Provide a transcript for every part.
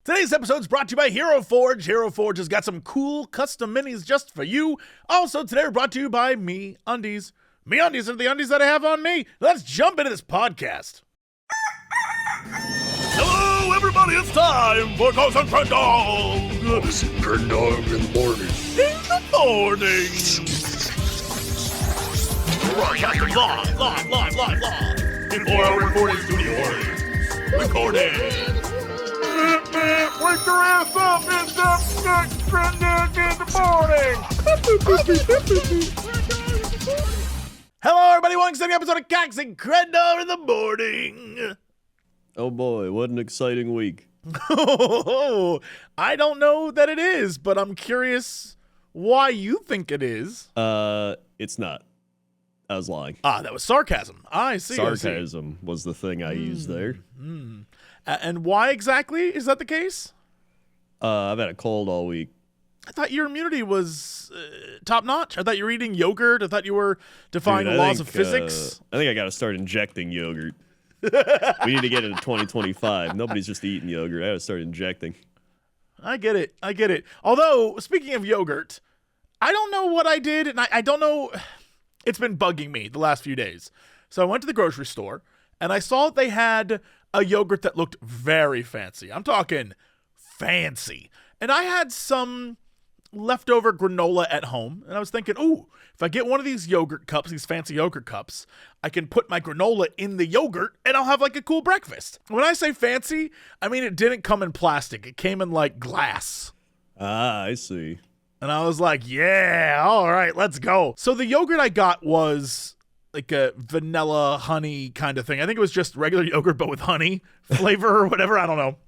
Today's episode is brought to you by Hero Forge. Hero Forge has got some cool custom minis just for you. Also, today we're brought to you by MeUndies. MeUndies are the undies that I have on me. Let's jump into this podcast. Hello, everybody. It's time for Ghosts and Crendor. Ghosts and Crendor in the morning. In the morning. Broadcasting live. Before our recording studio. Recording. Wake your ass up! It's up next Crendor in the morning! Hello, everybody! Welcome to the episode of Cox and Crendor in the morning! Oh boy, what an exciting week. I don't know that it is, but I'm curious why you think it is. It's not. I was lying. Ah, that was sarcasm. I see. Sarcasm was the thing I used there. And why exactly is that the case? I've had a cold all week. I thought your immunity was top notch. I thought you were eating yogurt. I thought you were defying the laws of physics. I think I got to start injecting yogurt. We need to get into 2025. Nobody's just eating yogurt. I got to start injecting. I get it. Although, speaking of yogurt, I don't know what I did, and I don't know. It's been bugging me the last few days. So I went to the grocery store, and I saw they had a yogurt that looked very fancy. I'm talking fancy. And I had some leftover granola at home, and I was thinking, ooh, if I get one of these yogurt cups, these fancy yogurt cups, I can put my granola in the yogurt, and I'll have like a cool breakfast. When I say fancy, I mean it didn't come in plastic. It came in like glass. Ah, I see. And I was like, yeah, all right, let's go. So the yogurt I got was like a vanilla honey kind of thing. I think it was just regular yogurt, but with honey flavor or whatever. I don't know.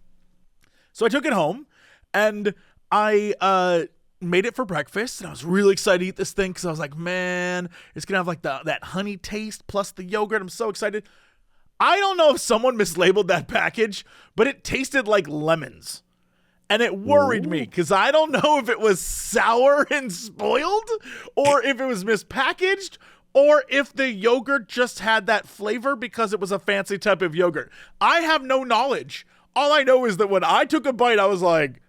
So I took it home and I made it for breakfast. And I was really excited to eat this thing because I was like, man, it's going to have like that honey taste plus the yogurt. I'm so excited. I don't know if someone mislabeled that package, but it tasted like lemons. And it worried me because I don't know if it was sour and spoiled or if it was mispackaged or if the yogurt just had that flavor because it was a fancy type of yogurt. I have no knowledge. All I know is that when I took a bite, I was like,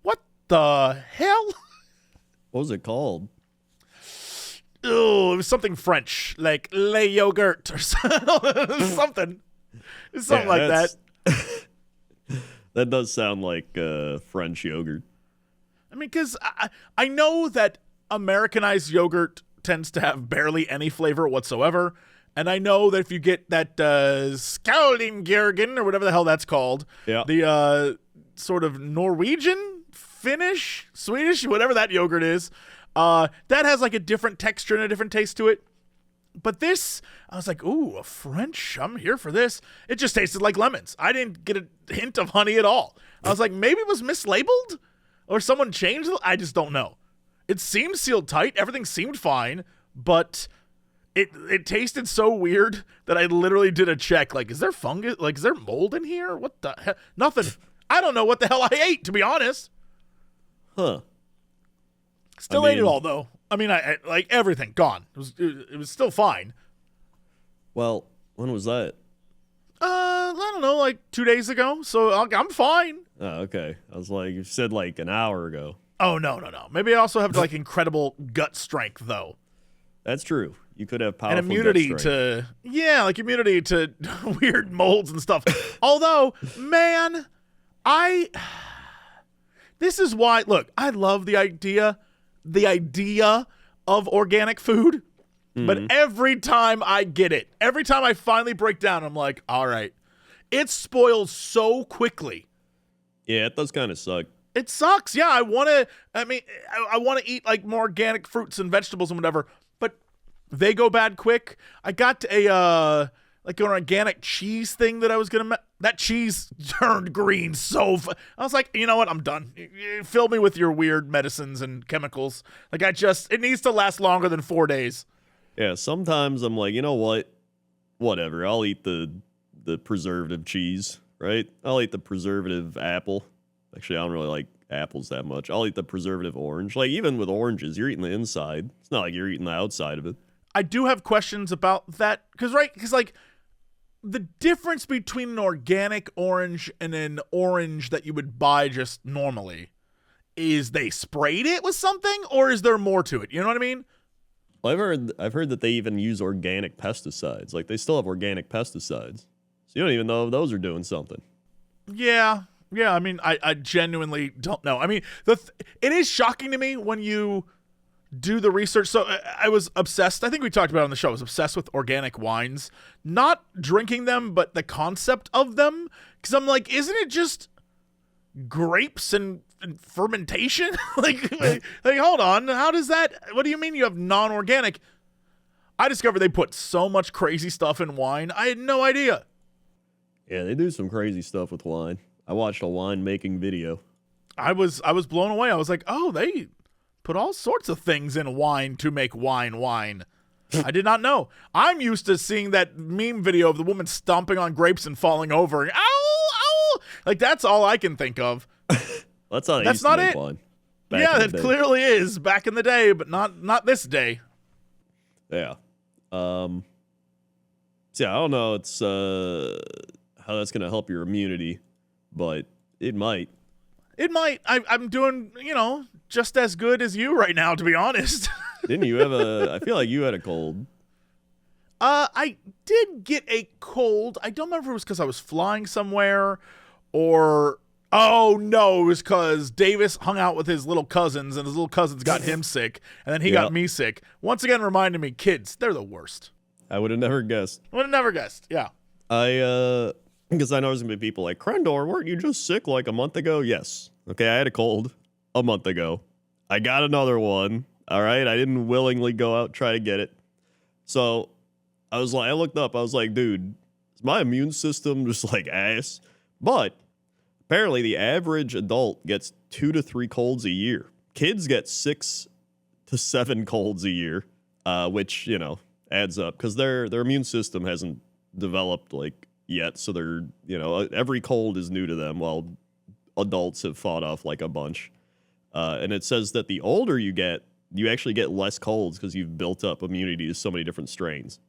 what the hell? What was it called? Oh, it was something French, like le yogurt or something. Something like that. That does sound like French yogurt. I mean, because I know that Americanized yogurt tends to have barely any flavor whatsoever. And I know that if you get that Skaldingjergen or whatever the hell that's called, the sort of Norwegian, Finnish, Swedish, whatever that yogurt is, that has like a different texture and a different taste to it. But this, I was like, ooh, a French, I'm here for this. It just tasted like lemons. I didn't get a hint of honey at all. I was like, maybe it was mislabeled? Or someone changed it? I just don't know. It seemed sealed tight. Everything seemed fine. But it tasted so weird that I literally did a check. Like, is there fungus? Like, is there mold in here? What the hell? Nothing. I don't know what the hell I ate, to be honest. Huh. Still ate it all, though. I mean, I like everything gone. It was still fine. Well, when was that? I don't know, like 2 days ago. So I'm fine. Oh, okay. I was like, you said like an hour ago. Oh, no. Maybe I also have like incredible gut strength, though. That's true. You could have powerful and immunity gut strength. like immunity to weird molds and stuff. Although, man, this is why, look, I love the idea of organic food, but every time I get it, every time I finally break down, I'm like, all right, it spoils so quickly. Yeah, it does kind of suck. It sucks. Yeah, I want to eat like more organic fruits and vegetables and whatever, but they go bad quick. I got like an organic cheese thing that I was going to that cheese turned green I was like, you know what? I'm done. You fill me with your weird medicines and chemicals. Like it needs to last longer than 4 days. Yeah, sometimes I'm like, you know what? Whatever. I'll eat the preservative cheese, right? I'll eat the preservative apple. Actually, I don't really like apples that much. I'll eat the preservative orange. Like, even with oranges, you're eating the inside. It's not like you're eating the outside of it. I do have questions about that. Because like, the difference between an organic orange and an orange that you would buy just normally is they sprayed it with something, or is there more to it? You know what I mean? Well, I've heard that they even use organic pesticides. Like, they still have organic pesticides. So you don't even know if those are doing something. Yeah. I mean, I genuinely don't know. I mean, it is shocking to me when you do the research. So I was obsessed. I think we talked about it on the show. I was obsessed with organic wines, not drinking them, but the concept of them. Because I'm like, isn't it just grapes and fermentation? like, hold on. How does that? What do you mean you have non-organic? I discovered they put so much crazy stuff in wine. I had no idea. Yeah, they do some crazy stuff with wine. I watched a wine making video. I was blown away. I was like, oh, they put all sorts of things in wine to make wine. I did not know. I'm used to seeing that meme video of the woman stomping on grapes and falling over. Ow, ow! Like, that's all I can think of. That's how they That's used to not make it. wine. Yeah, that clearly is back in the day, but not this day. Yeah. So yeah, I don't know. It's how that's gonna help your immunity, but it might. It might. I'm doing, just as good as you right now, to be honest. Didn't you have I feel like you had a cold. I did get a cold. I don't remember if it was because I was flying somewhere or... Oh, no, it was because Davis hung out with his little cousins, and his little cousins got him sick, and then he got me sick. Once again, reminding me, kids, they're the worst. I would have never guessed. Yeah. Because I know there's going to be people like, Crendor, weren't you just sick like a month ago? Yes. Okay, I had a cold a month ago. I got another one, all right? I didn't willingly go out and try to get it. So I looked up, I was like, dude, is my immune system just like ass? But apparently the average adult gets 2 to 3 colds a year. Kids get 6 to 7 colds a year, which, adds up because their immune system hasn't developed like yet. So they're, every cold is new to them while adults have fought off like a bunch. And it says that the older you get, you actually get less colds because you've built up immunity to so many different strains.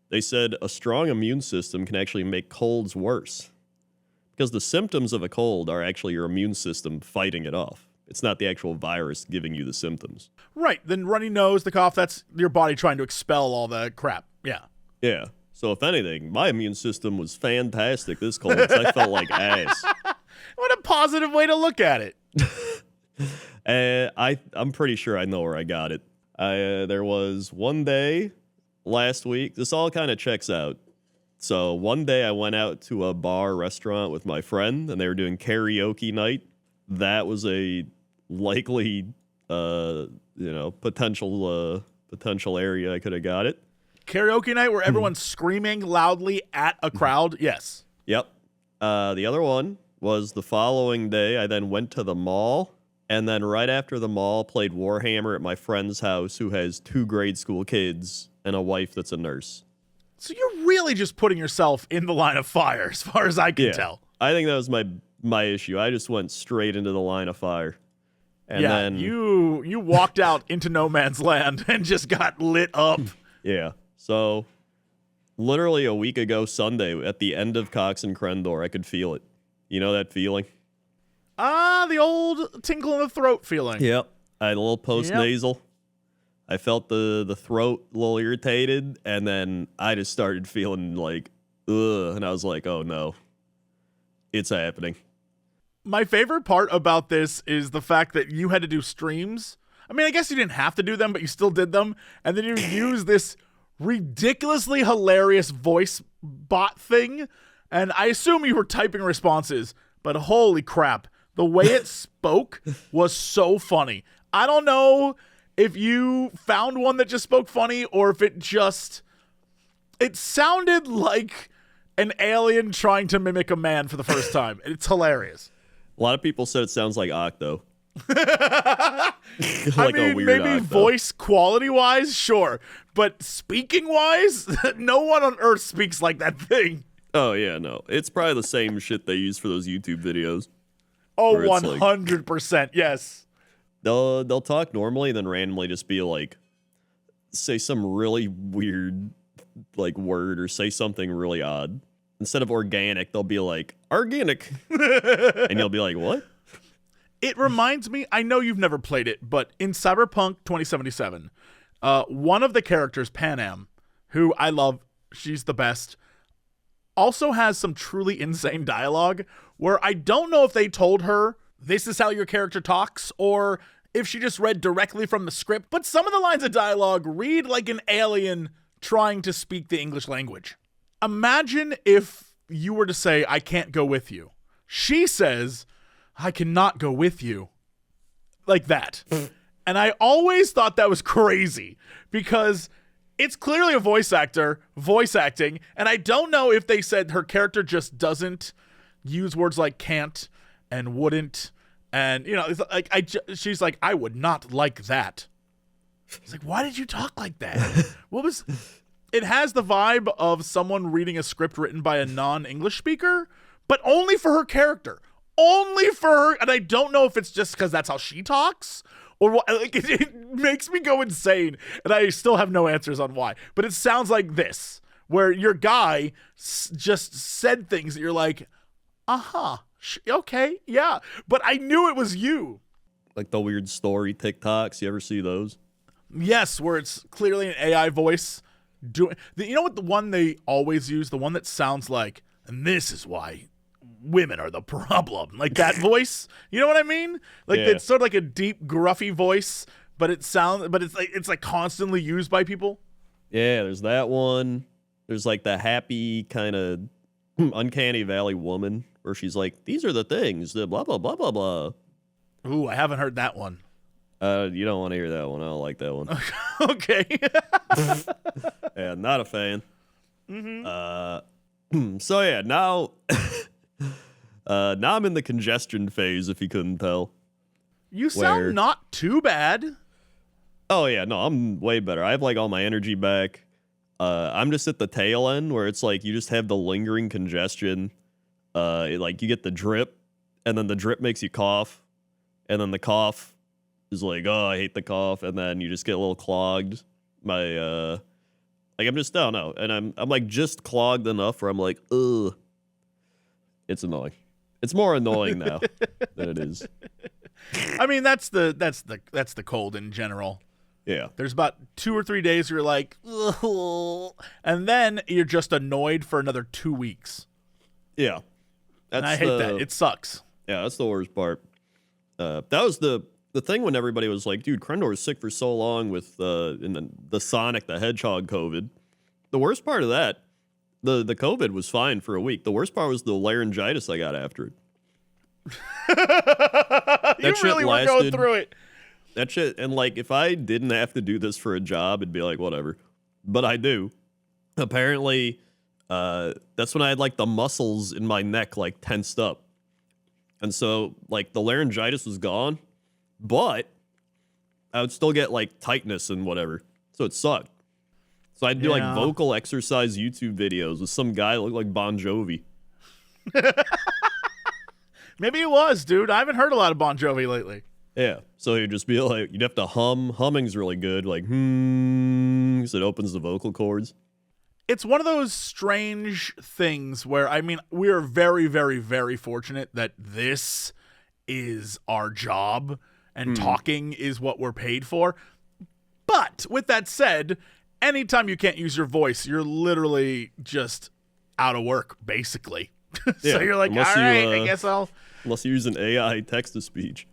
They said a strong immune system can actually make colds worse because the symptoms of a cold are actually your immune system fighting it off. It's not the actual virus giving you the symptoms. Right. Then runny nose, the cough, that's your body trying to expel all the crap. Yeah. Yeah. So if anything, my immune system was fantastic this cold. I felt like ass. What a positive way to look at it. I'm pretty sure I know where I got it. There was one day last week. This all kind of checks out. So one day I went out to a bar restaurant with my friend, and they were doing karaoke night. That was a likely, potential area I could have got it. Karaoke night where everyone's screaming loudly at a crowd? Yes. Yep. The other one was the following day. I then went to the mall, and then right after the mall, played Warhammer at my friend's house who has 2 grade school kids and a wife that's a nurse. So you're really just putting yourself in the line of fire, as far as I can tell. I think that was my issue. I just went straight into the line of fire. And then you walked out into no man's land and just got lit up. Yeah. So literally a week ago Sunday, at the end of Cox and Crendor, I could feel it. You know that feeling? The old tinkle in the throat feeling. Yep. I had a little post-nasal. Yep. I felt the throat a little irritated, and then I just started feeling like, ugh, and I was like, oh no, it's happening. My favorite part about this is the fact that you had to do streams. I mean, I guess you didn't have to do them, but you still did them, and then you use this ridiculously hilarious voice bot thing, and I assume you were typing responses, but holy crap, the way it spoke was so funny. I don't know if you found one that just spoke funny or if it sounded like an alien trying to mimic a man for the first time. It's hilarious. A lot of people said it sounds like Octo. A weird maybe Octo. Voice quality wise, sure. But speaking wise, no one on earth speaks like that thing. Oh, yeah, no. It's probably the same shit they use for those YouTube videos. Oh, 100%, yes. They'll talk normally and then randomly just be like, say some really weird like word or say something really odd. instead of organic, they'll be like, organic. And you'll be like, what? It reminds me, I know you've never played it, but in Cyberpunk 2077, one of the characters, Panam, who I love, she's the best, also has some truly insane dialogue where I don't know if they told her this is how your character talks or if she just read directly from the script, but some of the lines of dialogue read like an alien trying to speak the English language. Imagine if you were to say, I can't go with you. She says, I cannot go with you. Like that. And I always thought that was crazy because it's clearly a voice actor voice acting, and I don't know if they said her character just doesn't use words like can't and wouldn't, and you know, it's like she's like, I would not like that. It's like, why did you talk like that? What was? It has the vibe of someone reading a script written by a non-English speaker, but only for her character, only for her, and I don't know if it's just because that's how she talks. Or what, like, it makes me go insane, and I still have no answers on why. But it sounds like this, where your guy just said things that you're like, okay, yeah. But I knew it was you. Like the weird story TikToks. You ever see those? Yes, where it's clearly an AI voice doing. You know what? The one they always use, the one that sounds like, and this is why women are the problem, like that voice. You know what I mean? Like it's sort of like a deep, gruffy voice, but it's like constantly used by people. Yeah, there's that one. There's like the happy kind of uncanny valley woman where she's like, "These are the things, the blah blah blah blah blah." Ooh, I haven't heard that one. You don't want to hear that one. I don't like that one. Okay. Yeah, not a fan. Mm-hmm. So yeah, now. Now I'm in the congestion phase, if you couldn't tell. You sound not too bad. Oh, yeah, no, I'm way better. I have, like, all my energy back. I'm just at the tail end where it's like you just have the lingering congestion. Like, you get the drip, and then the drip makes you cough, and then the cough is like, oh, I hate the cough, and then you just get a little clogged. Like, I'm just, I don't know, and I'm like, just clogged enough where I'm like, ugh. It's annoying. It's more annoying now than it is. I mean, that's the cold in general. Yeah. There's about 2 or 3 days where you're like, ugh, and then you're just annoyed for another 2 weeks. Yeah. And I hate that. It sucks. Yeah, that's the worst part. That was the thing when everybody was like, dude, Crendor was sick for so long with in the Sonic the Hedgehog COVID. The worst part of that, the COVID was fine for a week. The worst part was the laryngitis I got after it. You really were going through it. That shit, and like, if I didn't have to do this for a job, it'd be like, whatever. But I do. Apparently, that's when I had like the muscles in my neck like tensed up. And so like the laryngitis was gone, but I would still get like tightness and whatever. So it sucked. So I'd do like vocal exercise YouTube videos with some guy that looked like Bon Jovi. Maybe it was, dude. I haven't heard a lot of Bon Jovi lately. Yeah. So you'd just be like, you'd have to hum. Humming's really good. Like, because it opens the vocal cords. It's one of those strange things where, I mean, we are very, very, very fortunate that this is our job and talking is what we're paid for. But with that said, anytime you can't use your voice, you're literally just out of work, basically. So you're like, all right, I guess I'll... Unless you use an AI text-to-speech.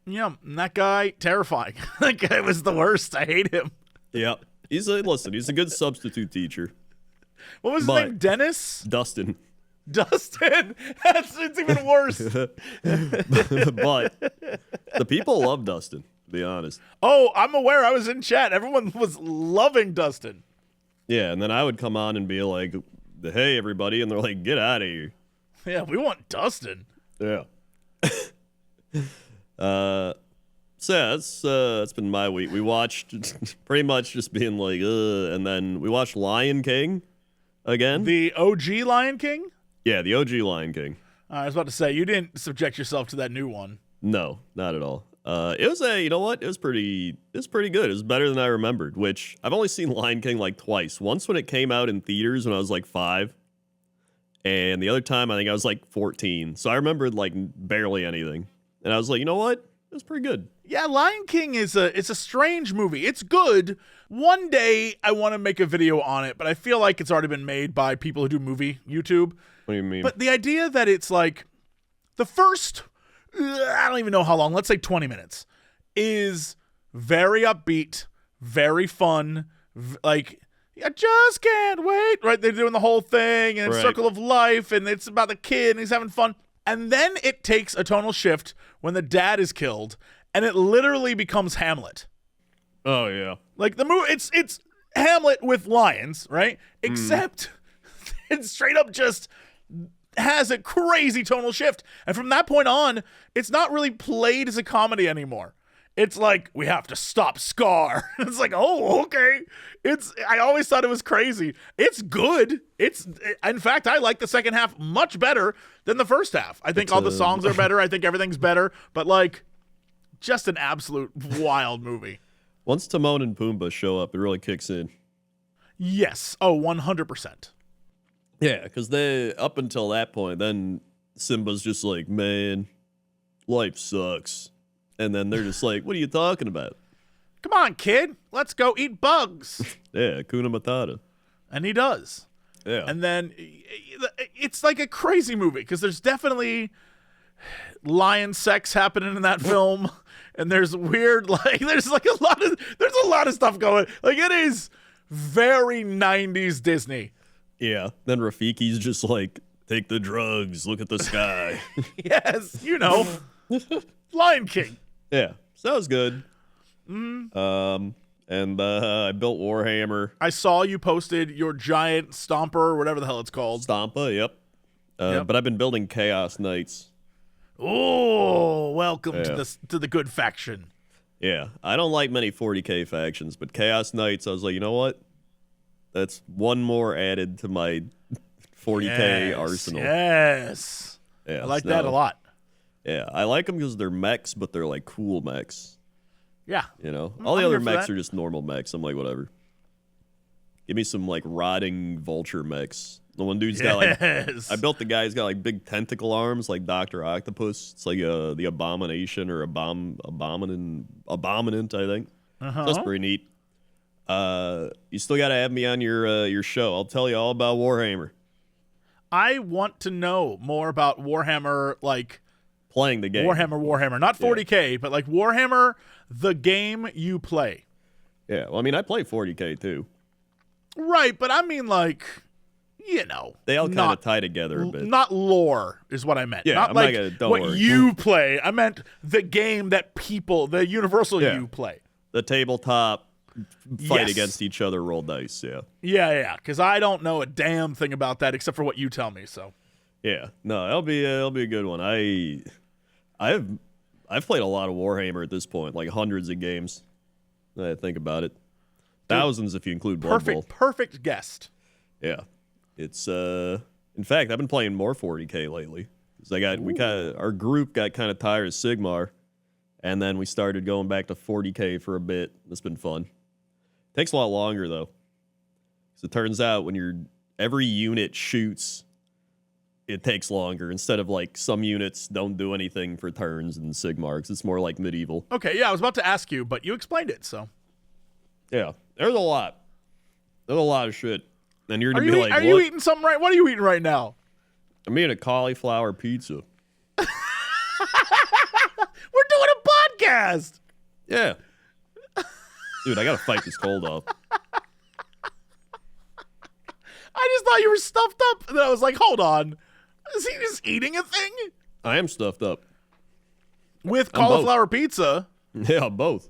Yeah, and that guy, terrifying. That guy was the worst. I hate him. Yeah. He's a good substitute teacher. What was his name? Dennis? Dustin. Dustin? It's even worse. But the people love Dustin, to be honest. Oh, I'm aware. I was in chat. Everyone was loving Dustin. Yeah, and then I would come on and be like, hey, everybody. And they're like, get out of here. Yeah, we want Dustin. Yeah. So yeah, that's been my week. We watched pretty much just being like, and then we watched Lion King again. The OG Lion King? Yeah, the OG Lion King. I was about to say, you didn't subject yourself to that new one. No, not at all. It was you know what? It was pretty good. It was better than I remembered, which I've only seen Lion King like twice. Once when it came out in theaters when I was like 5, And the other time, I think I was like 14. So I remembered like barely anything. And I was like, you know what? That's pretty good. Yeah, Lion King it's a strange movie. It's good. One day I want to make a video on it, but I feel like it's already been made by people who do movie YouTube. What do you mean? But the idea that it's like the first, I don't even know how long, let's say 20 minutes, is very upbeat, very fun, like, I just can't wait, right? They're doing the whole thing, and it's Right. Circle of Life, and it's about the kid, and he's having fun. And then it takes a tonal shift when the dad is killed, and it literally becomes Hamlet. Oh, yeah. Like, the movie, it's Hamlet with lions, right? Except it straight up just has a crazy tonal shift. And from that point on, it's not really played as a comedy anymore. It's like, we have to stop Scar. It's like, oh, okay. I always thought it was crazy. It's good. In fact, I like the second half much better than the first half. I think all the songs are better. I think everything's better. But like, just an absolute wild movie. Once Timon and Pumbaa show up, it really kicks in. Yes. Oh, 100%. Yeah, because they, up until that point, then Simba's just like, man, life sucks. And then they're just like, what are you talking about? Come on, kid. Let's go eat bugs. Yeah, Hakuna Matata. And he does. Yeah. And then it's like a crazy movie because there's definitely lion sex happening in that film. And there's weird, like, there's a lot of stuff going. Like, it is very 90s Disney. Yeah. Then Rafiki's just like, take the drugs, look at the sky. Yes, you know. Lion King. Yeah. So that was good. And I built Warhammer. I saw you posted your giant stomper or whatever the hell it's called. Stampa, yep. Yep. But I've been building Chaos Knights. Oh, welcome Yeah. to the good faction. Yeah. I don't like many 40k factions, but Chaos Knights, I was like, you know what? That's one more added to my 40k arsenal. Yes. Yeah, I like so that a lot. Yeah, I like them because they're mechs, but they're like cool mechs. Yeah. You know, all the I'm other here for mechs that. are just normal mechs. I'm like, whatever. Give me some like rotting vulture mechs. The one dude's got like, Yes. I built the guy who's got like big tentacle arms, like Dr. Octopus. It's like the Abomination or Abominant, I think. So that's pretty neat. You still got to have me on your show. I'll tell you all about Warhammer. I want to know more about Warhammer, like Playing the game. Warhammer, not 40K, but like Warhammer, the game you play. Yeah, well, I mean, I play 40k too. Right, but I mean, like, you know, They all kind of tie together a bit. Not lore is what I meant. Yeah, not I'm like not gonna- don't what worry. you play. I meant the game that people, the universal Yeah. you play. The tabletop fight Yes. against each other, roll dice. Yeah, Yeah, because I don't know a damn thing about that except for what you tell me. So yeah. No, it'll be a good one. I've played a lot of Warhammer at this point, like hundreds of games. I think about it, thousands if you include Blood Bowl. perfect guest. Yeah, it's in fact, I've been playing more 40k lately. 'Cause our group got kind of tired of Sigmar, and then we started going back to 40k for a bit. It's been fun. Takes a lot longer though, because it turns out when every unit shoots, it takes longer. Instead of like some units don't do anything for turns in Sigmar, 'cause it's more like medieval. Okay, yeah, I was about to ask you, but you explained it. So Yeah, there's a lot. There's a lot of shit. And you're are gonna you be like, are what? you eating something right? What are you eating right now? I'm eating a cauliflower pizza. We're doing a podcast. Yeah. Dude, I gotta fight this cold off. I just thought you were stuffed up, and then I was like, hold on, is he just eating a thing I am stuffed up. with I'm both. cauliflower pizza? Yeah, both.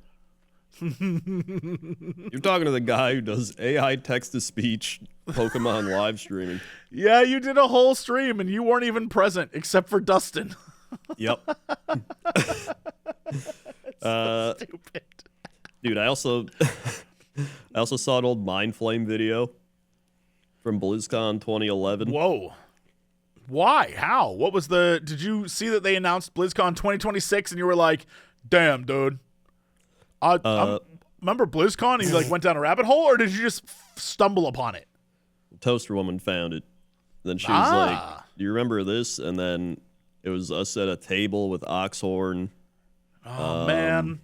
You're talking to the guy who does AI text-to-speech Pokemon live streaming. Yeah, you did a whole stream, and you weren't even present except for Dustin. Yep. Stupid. Dude, I also saw an old Mind Flame video from BlizzCon 2011. Whoa. Why? How? What was did you see that they announced BlizzCon 2026 and you were like, damn, dude. Remember BlizzCon and you like went down a rabbit hole, or did you just stumble upon it? Toaster Woman found it. then she was like, "Do you remember this?" And then it was us at a table with Oxhorn. Oh man,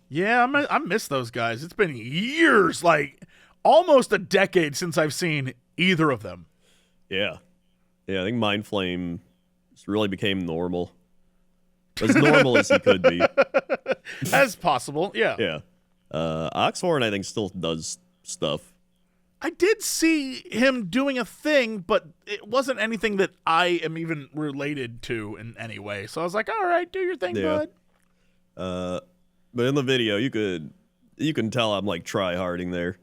yeah, I miss those guys. It's been years, like almost a decade since I've seen either of them. Yeah, I think Mindflame just really became normal, as normal as he could be, as possible. Yeah, yeah. Oxhorn, I think, still does stuff. I did see him doing a thing, but it wasn't anything that I am even related to in any way. So I was like, all right, do your thing, bud. But in the video, you can tell I'm like try-harding there.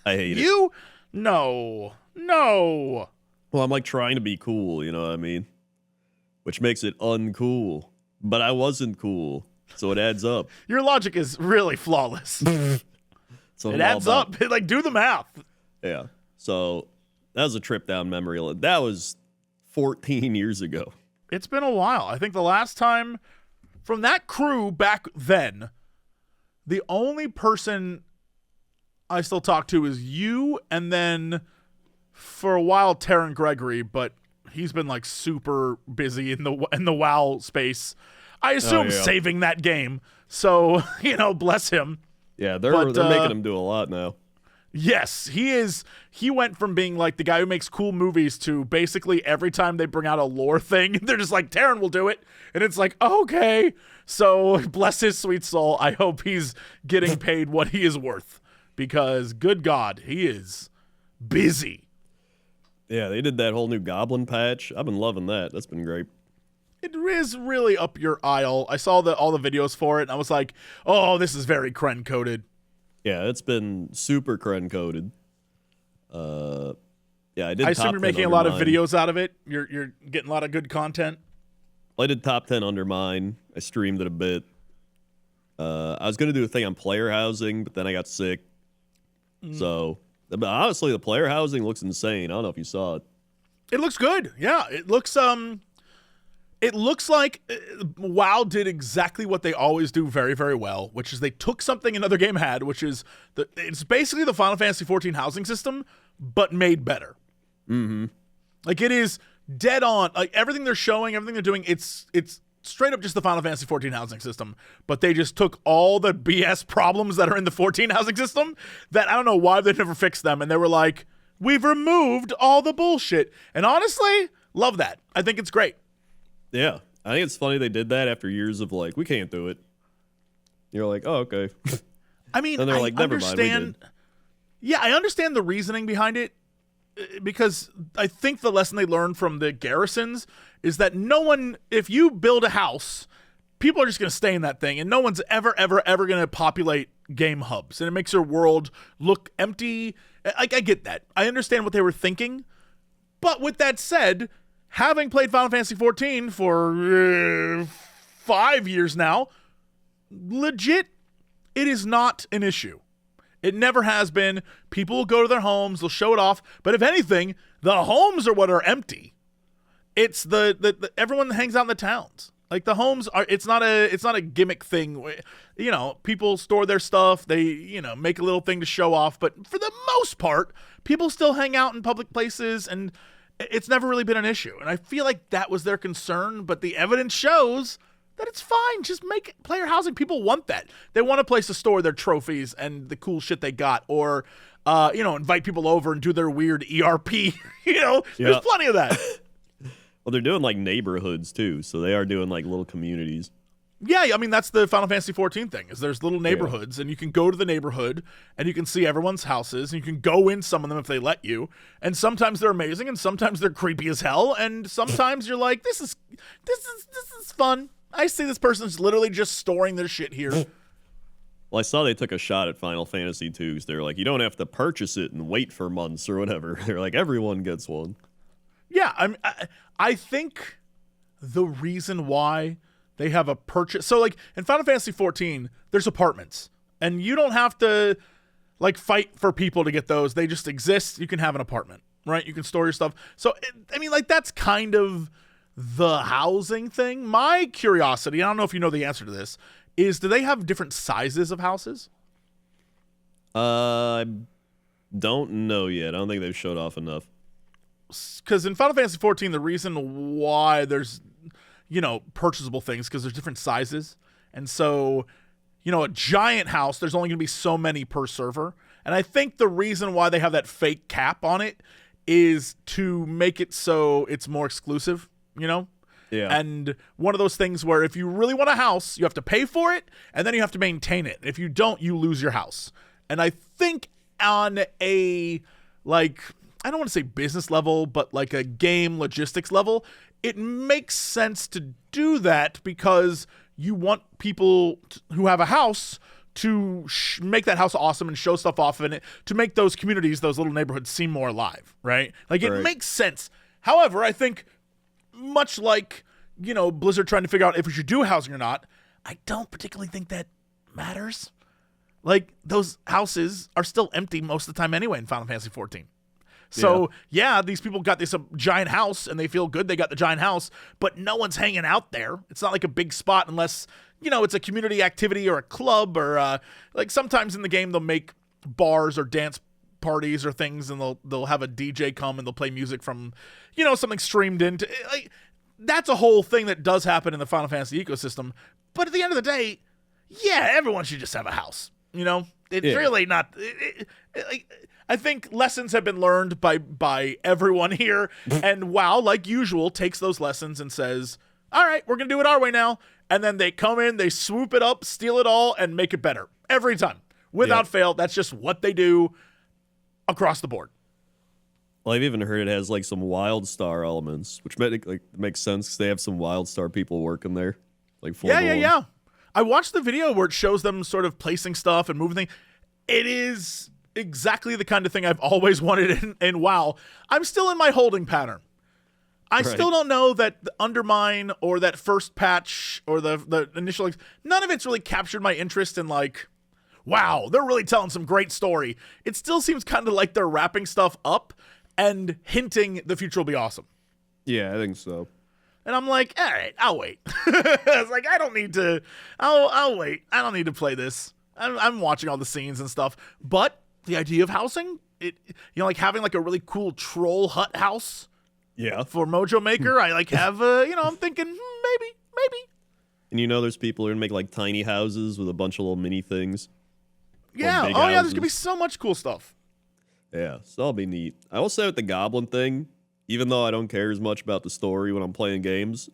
I hate it. No. Well, I'm like trying to be cool, you know what I mean? Which makes it uncool. But I wasn't cool, so it adds up. Your logic is really flawless. So it adds up. Like, do the math. Yeah. So that was a trip down memory lane. That was 14 years ago. It's been a while. I think the last time from that crew back then, the only person I still talk to is you, and then for a while Taryn Gregory, but he's been like super busy in the WoW space. I assume saving that game. So, bless him. Yeah, they're making him do a lot now. Yes, he is. He went from being like the guy who makes cool movies to basically every time they bring out a lore thing, they're just like, Taryn will do it. And it's like, okay. So bless his sweet soul. I hope he's getting paid what he is worth, because good God, he is busy. Yeah, they did that whole new Goblin patch. I've been loving that. That's been great. It is really up your aisle. I saw all the videos for it, and I was like, oh, this is very Cren coded. Yeah, it's been super Cren coded. Yeah, I did. I assume you're making a lot of videos out of it. You're getting a lot of good content. I did top 10 under mine. I streamed it a bit. I was gonna do a thing on player housing, but then I got sick. So, but honestly, the player housing looks insane. I don't know if you saw it. It looks good. Yeah, it looks It looks like WoW did exactly what they always do very, very well, which is they took something another game had, which is it's basically the Final Fantasy XIV housing system, but made better. Mm-hmm. Like, it is dead on. Like, everything they're showing, everything they're doing, it's straight up just the Final Fantasy XIV housing system, but they just took all the BS problems that are in the 14 housing system that I don't know why they never fixed them, and they were like, we've removed all the bullshit. And honestly, love that. I think it's great. Yeah, I think it's funny they did that after years of like, we can't do it. You're like, oh, okay. I mean, and they're like, never mind, we did. Yeah, I understand the reasoning behind it, because I think the lesson they learned from the garrisons is that if you build a house, people are just going to stay in that thing, and no one's ever going to populate game hubs, and it makes your world look empty. I get that. I understand what they were thinking, but with that said, having played Final Fantasy XIV for 5 years now, legit, it is not an issue. It never has been. People will go to their homes, they'll show it off, but if anything, the homes are what are empty. It's the everyone hangs out in the towns. Like, the homes are, it's not a gimmick thing. People store their stuff, they, make a little thing to show off, but for the most part, people still hang out in public places, and it's never really been an issue. And I feel like that was their concern, but the evidence shows that it's fine. Just make player housing. People want that. They want a place to store their trophies and the cool shit they got, or, invite people over and do their weird ERP. There's plenty of that. Well, they're doing like neighborhoods too, so they are doing like little communities. Yeah, I mean, that's the Final Fantasy XIV thing, is there's little neighborhoods, and you can go to the neighborhood, and you can see everyone's houses, and you can go in some of them if they let you, and sometimes they're amazing, and sometimes they're creepy as hell, and sometimes you're like, this is fun. I see this person's literally just storing their shit here. Well, I saw they took a shot at Final Fantasy 2, so they're like, you don't have to purchase it and wait for months or whatever. They're like, everyone gets one. Yeah, I think the reason why they have a purchase. So, like, in Final Fantasy XIV, there's apartments. And you don't have to, like, fight for people to get those. They just exist. You can have an apartment, right? You can store your stuff. So, that's kind of the housing thing. My curiosity, I don't know if you know the answer to this, is do they have different sizes of houses? I don't know yet. I don't think they've showed off enough. because in Final Fantasy 14, the reason why there's, purchasable things, because there's different sizes. And so, a giant house, there's only going to be so many per server. And I think the reason why they have that fake cap on it is to make it so it's more exclusive, Yeah. And one of those things where if you really want a house, you have to pay for it, and then you have to maintain it. If you don't, you lose your house. And I think on a, I don't want to say business level, but like a game logistics level, it makes sense to do that because you want people who have a house to make that house awesome and show stuff off in it, to make those communities, those little neighborhoods seem more alive, right? Like, it makes sense. However, I think much like, Blizzard trying to figure out if we should do housing or not, I don't particularly think that matters. Like, those houses are still empty most of the time anyway in Final Fantasy 14. So, these people got this giant house, and they feel good they got the giant house, but no one's hanging out there. It's not like a big spot unless, it's a community activity or a club or, sometimes in the game they'll make bars or dance parties or things, and they'll have a DJ come and they'll play music from, something streamed into. That's a whole thing that does happen in the Final Fantasy ecosystem. But at the end of the day, everyone should just have a house. It's really not... I think lessons have been learned by everyone here, and WoW, like usual, takes those lessons and says, all right, we're going to do it our way now, and then they come in, they swoop it up, steal it all, and make it better. Every time. Without fail, that's just what they do across the board. Well, I've even heard it has, some WildStar elements, which makes sense because they have some WildStar people working there. Yeah. I watched the video where it shows them sort of placing stuff and moving things. It is exactly the kind of thing I've always wanted in WoW. I'm still in my holding pattern. I still don't know that the Undermine or that first patch or the initial... None of it's really captured my interest in, wow, they're really telling some great story. It still seems kind of like they're wrapping stuff up and hinting the future will be awesome. Yeah, I think so. And I'm like, all right, I'll wait. It's like, I don't need to... I'll wait. I don't need to play this. I'm watching all the scenes and stuff. But the idea of housing, having a really cool troll hut house for Mojo Maker, I have, I'm thinking, maybe. And there's people who are going to make tiny houses with a bunch of little mini things. Yeah. Oh, yeah, there's going to be so much cool stuff. Yeah, so that'll be neat. I will say with the Goblin thing, even though I don't care as much about the story when I'm playing games,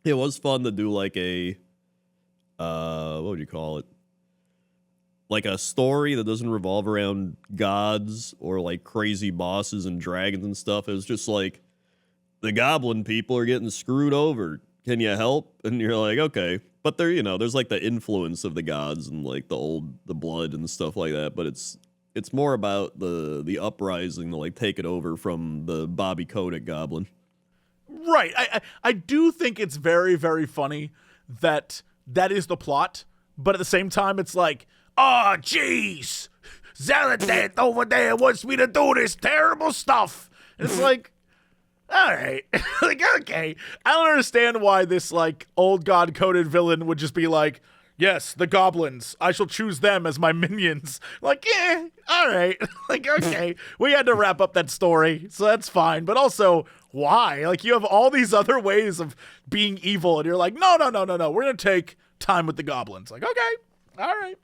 it was fun to do what would you call it? A story that doesn't revolve around gods or crazy bosses and dragons and stuff. It was just the goblin people are getting screwed over. Can you help? And you're like, okay. But there, there's the influence of the gods and the blood and stuff like that. But it's more about the uprising to take it over from the Bobby Kotick goblin. Right. I do think it's very, very funny that is the plot. But at the same time, it's oh, jeez, Xalatat over there wants me to do this terrible stuff. And it's all right. Okay. I don't understand why this, old god-coded villain would just be yes, the goblins. I shall choose them as my minions. All right. Okay. We had to wrap up that story, so that's fine. But also, why? You have all these other ways of being evil, and you're no. We're going to take time with the goblins. Okay. All right.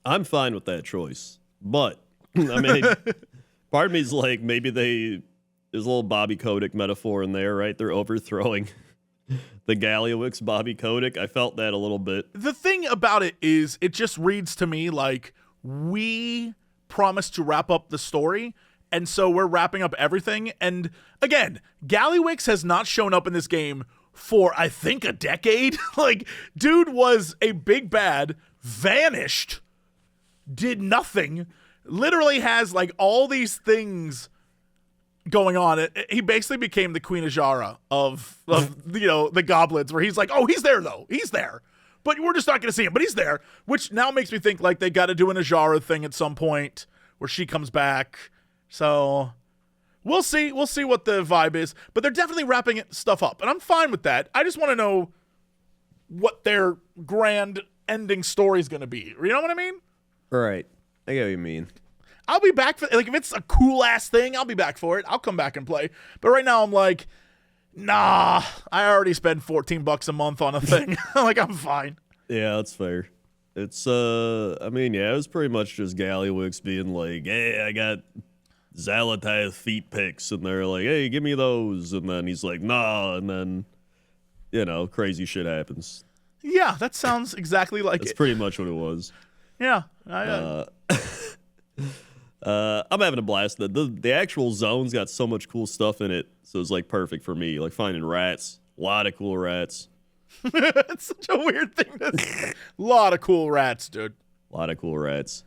I'm fine with that choice. But, part of me is maybe there's a little Bobby Kotick metaphor in there, right? They're overthrowing the Galliowix Bobby Kotick. I felt that a little bit. The thing about it is, it just reads to me we promised to wrap up the story, and so we're wrapping up everything. And again, Galliowix has not shown up in this game for, I think, a decade. Dude was a big bad, vanished, did nothing, literally has all these things going on. He basically became the Queen of Jara of the goblins, where he's oh, he's there though. He's there. But we're just not going to see him, but he's there, which now makes me think they got to do an Ajara thing at some point where she comes back. So we'll see. We'll see what the vibe is, but they're definitely wrapping stuff up, and I'm fine with that. I just want to know what their grand ending story is going to be. You know what I mean? Right. I get what you mean. I'll be back for like if it's a cool ass thing, I'll be back for it. I'll come back and play. But right now I'm like, nah, I already spend $14 a month on a thing. Like I'm fine. Yeah, that's fair. It's I mean, yeah, it was pretty much just Gallywix being like, hey, I got Zalatath feet pics, and they're like, hey, give me those, and then he's like, nah, and then crazy shit happens. Yeah, that sounds exactly like That's it. pretty much what it was. Yeah. I'm having a blast. The actual zone's got so much cool stuff in it, so it's like perfect for me. Like finding rats, a lot of cool rats. It's such a weird thing to say. A lot of cool rats, dude. A lot of cool rats.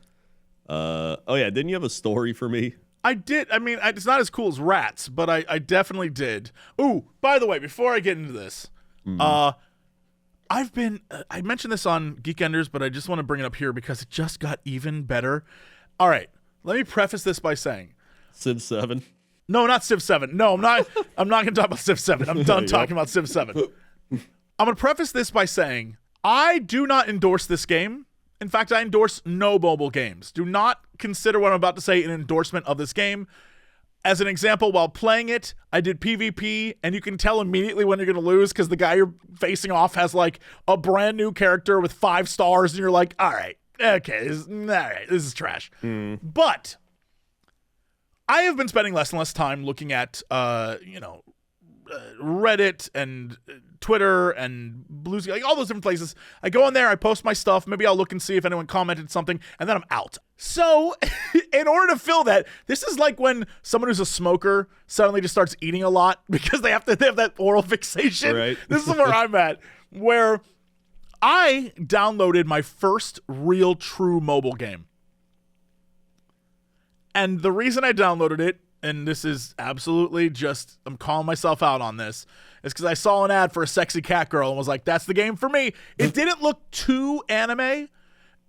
Oh yeah, didn't you have a story for me? I did. I mean, it's not as cool as rats, but I definitely did. Ooh, by the way, before I get into this, I mentioned this on Geekenders, but I just want to bring it up here because it just got even better. All right, let me preface this by saying, Civ 7. No, not Civ 7. No, I'm not going to talk about Civ 7. I'm done talking about Civ 7. I'm going to preface this by saying I do not endorse this game. In fact, I endorse no mobile games. Do not consider what I'm about to say an endorsement of this game. As an example, while playing it, I did PvP, and you can tell immediately when you're going to lose because the guy you're facing off has like a brand new character with 5 stars, and you're like, all right, okay, this is trash. But I have been spending less and less time looking at, Reddit and Twitter and BlizzCon, like all those different places. I go on there, I post my stuff. Maybe I'll look and see if anyone commented something, and then I'm out. So in order to fill that, this is like when someone who's a smoker suddenly just starts eating a lot because they have that oral fixation. Right. This is where I'm at, where I downloaded my first real true mobile game. And the reason I downloaded it, and this is absolutely just, I'm calling myself out on this, is because I saw an ad for a sexy cat girl and was like, that's the game for me. It didn't look too anime,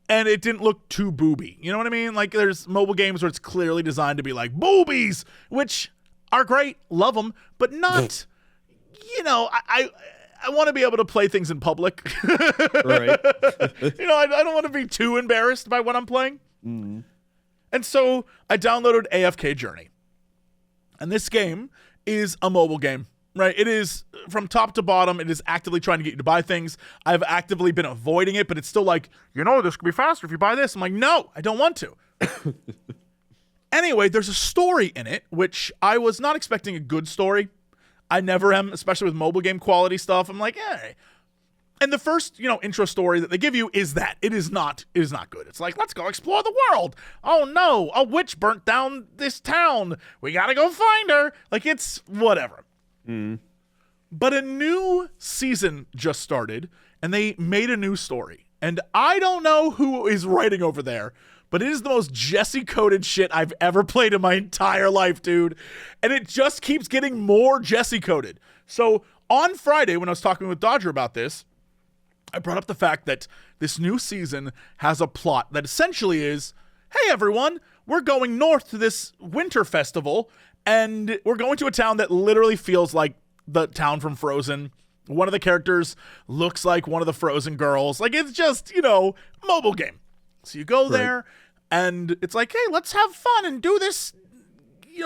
and it didn't look too booby. You know what I mean? Like, there's mobile games where it's clearly designed to be like, boobies, which are great, love them, but not, I want to be able to play things in public. Right. I don't want to be too embarrassed by what I'm playing. Mm-hmm. And so I downloaded AFK Journey. And this game is a mobile game, right? It is from top to bottom. It is actively trying to get you to buy things. I've actively been avoiding it, but it's still like, this could be faster if you buy this. I'm like, no, I don't want to. Anyway, there's a story in it, which I was not expecting a good story. I never am, especially with mobile game quality stuff. I'm like, hey. And the first, intro story that they give you is that it is not good. It's like, let's go explore the world. Oh no, a witch burnt down this town. We gotta go find her. Like, it's whatever. But a new season just started, and they made a new story. And I don't know who is writing over there, but it is the most Jesse-coded shit I've ever played in my entire life, dude. And it just keeps getting more Jesse-coded. So on Friday, when I was talking with Dodger about this, I brought up the fact that this new season has a plot that essentially is, hey everyone, we're going north to this winter festival, and we're going to a town that literally feels like the town from Frozen. One of the characters looks like one of the Frozen girls. Like, it's just, mobile game. So you go there, and it's like, hey, let's have fun and do this,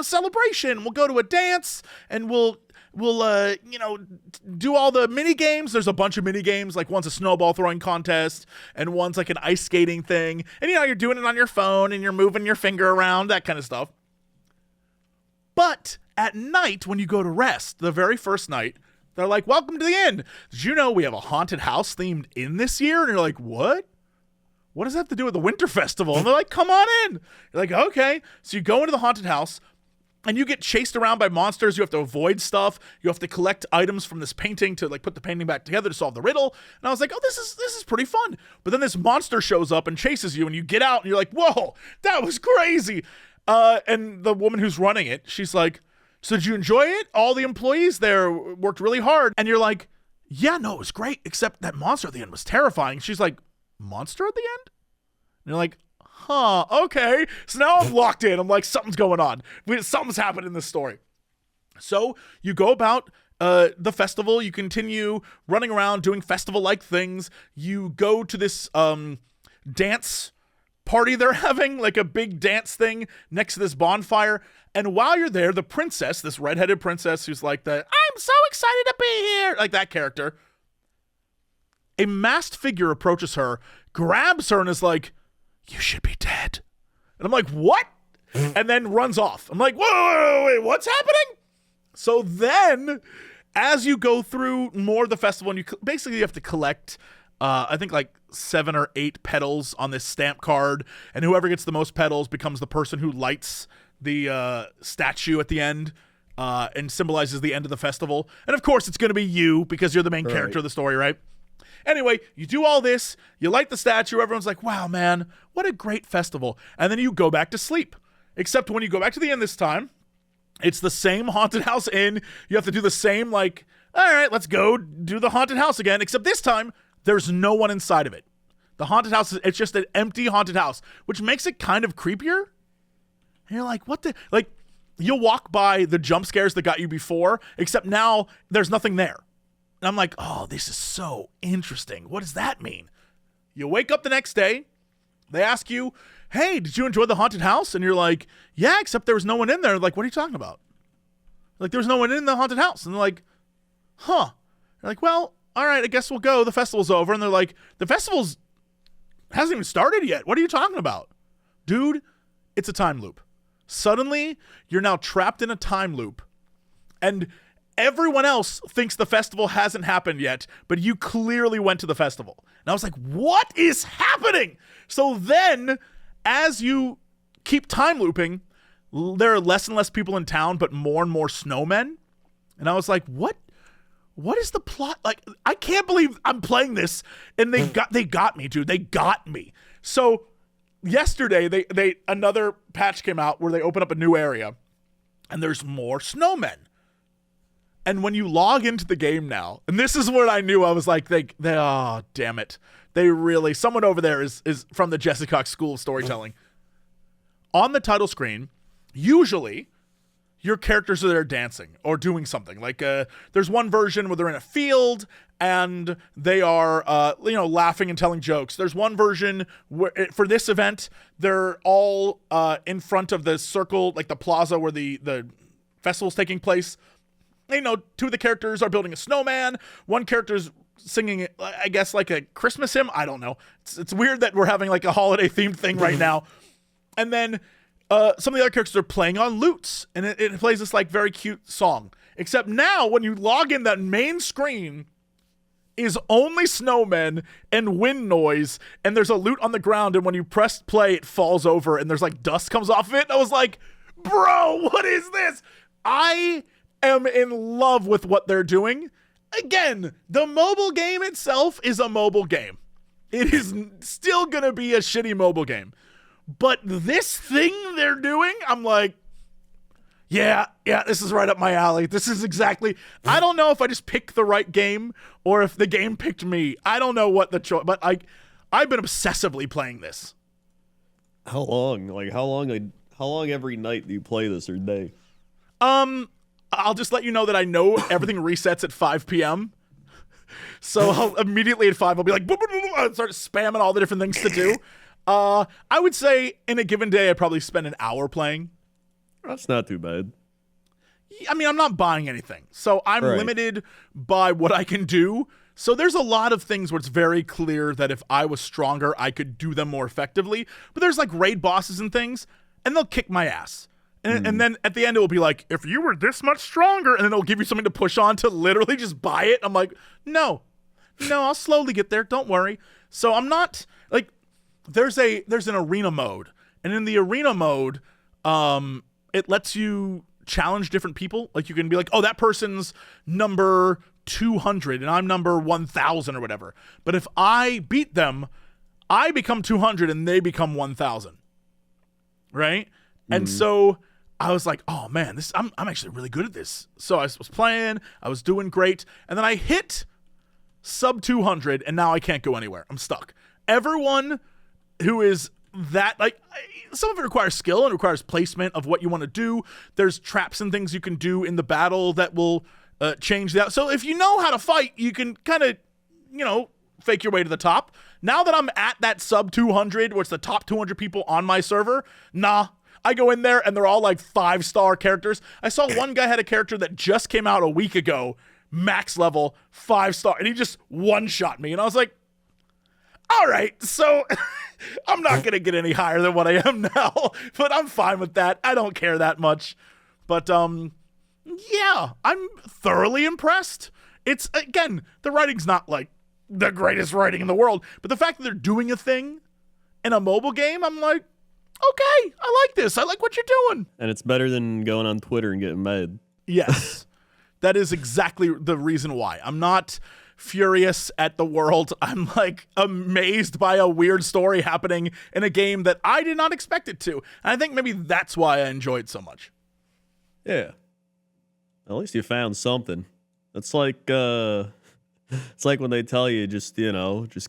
celebration. We'll go to a dance, and we'll do all the mini games. There's a bunch of mini games. Like, one's a snowball throwing contest, and one's like an ice skating thing. And you're doing it on your phone, and you're moving your finger around, that kind of stuff. But at night, when you go to rest, the very first night, they're like, welcome to the inn. Did you know we have a haunted house themed inn this year? And you're like, what? What does that have to do with the winter festival? And they're like, come on in. You're like, okay. So you go into the haunted house, and you get chased around by monsters. You have to avoid stuff. You have to collect items from this painting to put the painting back together to solve the riddle. And I was like, oh, this is pretty fun. But then this monster shows up and chases you, and you get out, and you're like, whoa, that was crazy. And the woman who's running it, she's like, so did you enjoy it? All the employees there worked really hard. And you're like, yeah, no, it was great, except that monster at the end was terrifying. She's like, monster at the end? And you're like, huh, okay. So now I'm locked in. I'm like, something's going on. Something's happened in this story. So you go about the festival. You continue running around doing festival-like things. You go to this dance party they're having, like a big dance thing next to this bonfire. And while you're there, the princess, this redheaded princess who's like I'm so excited to be here, like that character, a masked figure approaches her, grabs her, and is like, you should be dead. And I'm like, what? And then runs off. I'm like, whoa, wait, what's happening? So then, as you go through more of the festival, and basically you have to collect, I think like 7 or 8 petals on this stamp card, and whoever gets the most petals becomes the person who lights the statue at the end, and symbolizes the end of the festival. And of course, it's going to be you because you're the main character of the story, right? Anyway, you do all this, you light the statue, everyone's like, wow, man, what a great festival. And then you go back to sleep. Except when you go back to the inn this time, it's the same haunted house inn. You have to do the same, like, all right, let's go do the haunted house again. Except this time, there's no one inside of it. The haunted house, it's just an empty haunted house, which makes it kind of creepier. And you're like, what the, like, you'll walk by the jump scares that got you before, except now there's nothing there. And I'm like, oh, this is so interesting. What does that mean? You wake up the next day. They ask you, hey, did you enjoy the haunted house? And you're like, yeah, except there was no one in there. Like, what are you talking about? Like, there was no one in the haunted house. And they're like, huh. You're like, well, all right, I guess we'll go. The festival's over. And they're like, the festival's hasn't even started yet. What are you talking about? Dude, it's a time loop. Suddenly, you're now trapped in a time loop. And everyone else thinks the festival hasn't happened yet, but you clearly went to the festival. And I was like, what is happening? So then, as you keep time looping, there are less and less people in town, but more and more snowmen. And I was like, what is the plot? Like, I can't believe I'm playing this. And they got me, dude. They got me. So yesterday, they another patch came out where they open up a new area, and there's more snowmen. And when you log into the game now, and this is what I knew, I was like, they oh, damn it. They really, someone over there is from the Jesse Cox School of Storytelling. On the title screen, usually your characters are there dancing or doing something. Like there's one version where they're in a field and they are laughing and telling jokes. There's one version where for this event, they're all in front of the circle, like the plaza where the festival's taking place. You know, 2 of the characters are building a snowman. One character's singing, I guess, like a Christmas hymn. I don't know. It's weird that we're having like a holiday themed thing right now. And then some of the other characters are playing on lutes, and it plays this like very cute song. Except now, when you log in, that main screen is only snowmen and wind noise, and there's a lute on the ground, and when you press play, it falls over, and there's like dust comes off of it. And I was like, bro, what is this? I am in love with what they're doing. Again, the mobile game itself is a mobile game. It is still gonna be a shitty mobile game. But this thing they're doing, I'm like, yeah, this is right up my alley. This is exactly, I don't know if I just picked the right game or if the game picked me. I don't know what the choice, but I've been obsessively playing this. How long? Like how long every night do you play this or day? I'll just let you know that I know everything resets at 5 p.m. So I'll immediately at 5, I'll be like, boop, boop, boop, boop, and start spamming all the different things to do. I would say in a given day, I'd probably spend an hour playing. That's not too bad. I mean, I'm not buying anything. So I'm limited by what I can do. So there's a lot of things where it's very clear that if I was stronger, I could do them more effectively. But there's like raid bosses and things, and they'll kick my ass. And then at the end, it will be like, if you were this much stronger, and then it'll give you something to push on to literally just buy it. I'm like, no, I'll slowly get there. Don't worry. So I'm not like, there's an arena mode, and in the arena mode, it lets you challenge different people. Like you can be like, oh, that person's number 200 and I'm number 1000 or whatever. But if I beat them, I become 200 and they become 1000. Right? And so I was like, oh man, I'm actually really good at this. So I was playing, I was doing great, and then I hit sub 200 and now I can't go anywhere. I'm stuck. Everyone who is that, like, some of it requires skill and requires placement of what you want to do. There's traps and things you can do in the battle that will change that. So if you know how to fight, you can kind of, fake your way to the top. Now that I'm at that sub 200, where it's the top 200 people on my server, nah. I go in there and they're all like 5-star characters. I saw one guy had a character that just came out a week ago, max level, 5-star, and he just one-shot me. And I was like, all right, so I'm not going to get any higher than what I am now, but I'm fine with that. I don't care that much. But, yeah, I'm thoroughly impressed. It's, again, the writing's not like the greatest writing in the world, but the fact that they're doing a thing in a mobile game, I'm like, okay, I like this. I like what you're doing. And it's better than going on Twitter and getting mad. Yes. That is exactly the reason why. I'm not furious at the world. I'm like amazed by a weird story happening in a game that I did not expect it to. And I think maybe that's why I enjoyed so much. Yeah. At least you found something. It's like when they tell you just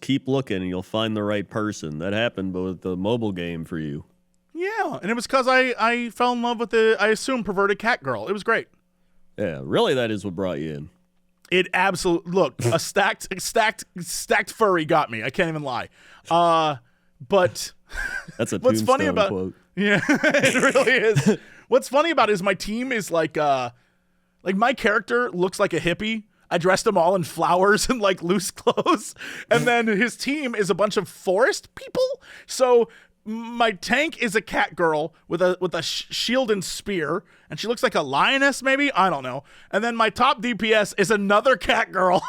keep looking and you'll find the right person. That happened with the mobile game for you. Yeah, and it was because I fell in love with I assume, perverted cat girl. It was great. Yeah, really, that is what brought you in. It absolutely, look, a stacked furry got me. I can't even lie. But that's a what's funny about quote. Yeah, it really is. What's funny about it is my team is like my character looks like a hippie. I dressed them all in flowers and like loose clothes, and then his team is a bunch of forest people. So my tank is a cat girl with a shield and spear, and she looks like a lioness, maybe, I don't know. And then my top DPS is another cat girl,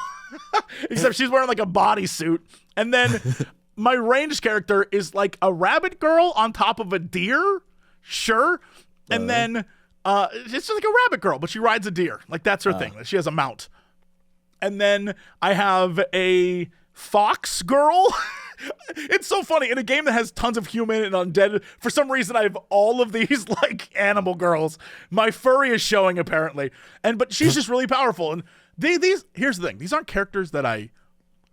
except she's wearing like a bodysuit. And then my ranged character is like a rabbit girl on top of a deer, sure. And then it's just like a rabbit girl, but she rides a deer. Like that's her thing. She has a mount. And then I have a fox girl. It's so funny. In a game that has tons of human and undead, for some reason I have all of these like animal girls. My furry is showing apparently. But she's just really powerful. And these here's the thing. These aren't characters that I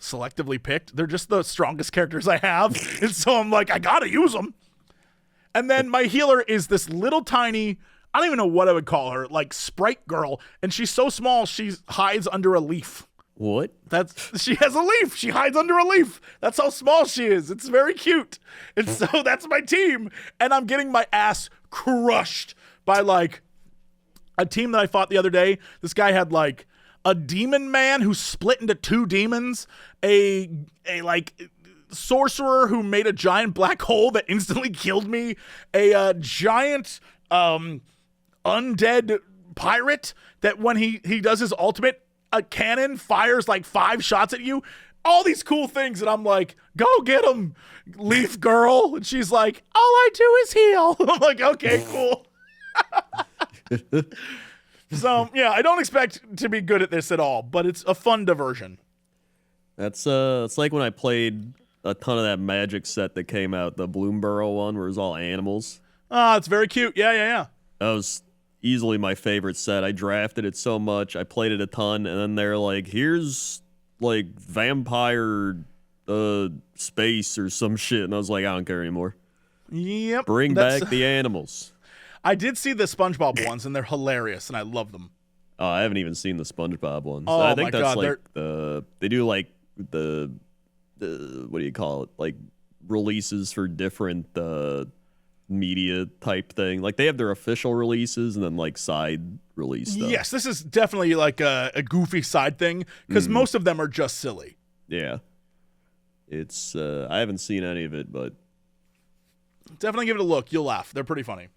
selectively picked. They're just the strongest characters I have. And so I'm like, I gotta use them. And then my healer is this little tiny, I don't even know what I would call her, like sprite girl. And she's so small, she hides under a leaf. What? She has a leaf. She hides under a leaf. That's how small she is. It's very cute. And so that's my team. And I'm getting my ass crushed by like a team that I fought the other day. This guy had like a demon man who split into 2 demons, a like sorcerer who made a giant black hole that instantly killed me, a giant undead pirate that when he does his ultimate, a cannon fires like 5 shots at you. All these cool things, and I'm like, go get him, leaf girl. And she's like, all I do is heal. I'm like, okay, cool. So yeah, I don't expect to be good at this at all, but it's a fun diversion. That's it's like when I played a ton of that magic set that came out, the Bloomborough one, where it was all animals. It's very cute. Yeah. That was easily my favorite set. I drafted it so much. I played it a ton, and then they're like, here's like vampire space or some shit. And I was like, I don't care anymore. Yep. Bring back the animals. I did see the SpongeBob ones, and they're hilarious, and I love them. Oh, I haven't even seen the SpongeBob ones. Oh, I think my that's God, like they do like the what do you call it? Like releases for different media type thing. Like they have their official releases and then like side release stuff. Yes, this is definitely like a goofy side thing because most of them are just silly. Yeah. It's I haven't seen any of it, but definitely give it a look. You'll laugh. They're pretty funny.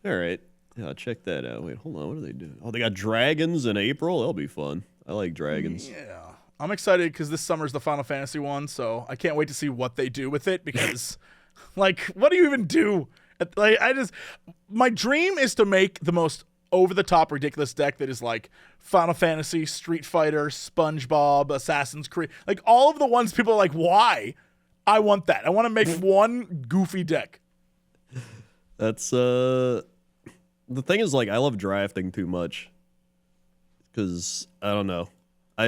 All right. Yeah, check that out. Wait, hold on. What are they doing? Oh, they got dragons in April. That'll be fun. I like dragons. Yeah. I'm excited because this summer's the Final Fantasy one, so I can't wait to see what they do with it because like, what do you even do? Like, my dream is to make the most over-the-top ridiculous deck that is like Final Fantasy, Street Fighter, SpongeBob, Assassin's Creed, like all of the ones people are like, why? I want that. I want to make one goofy deck. That's the thing is, like, I love drafting too much because I don't know. I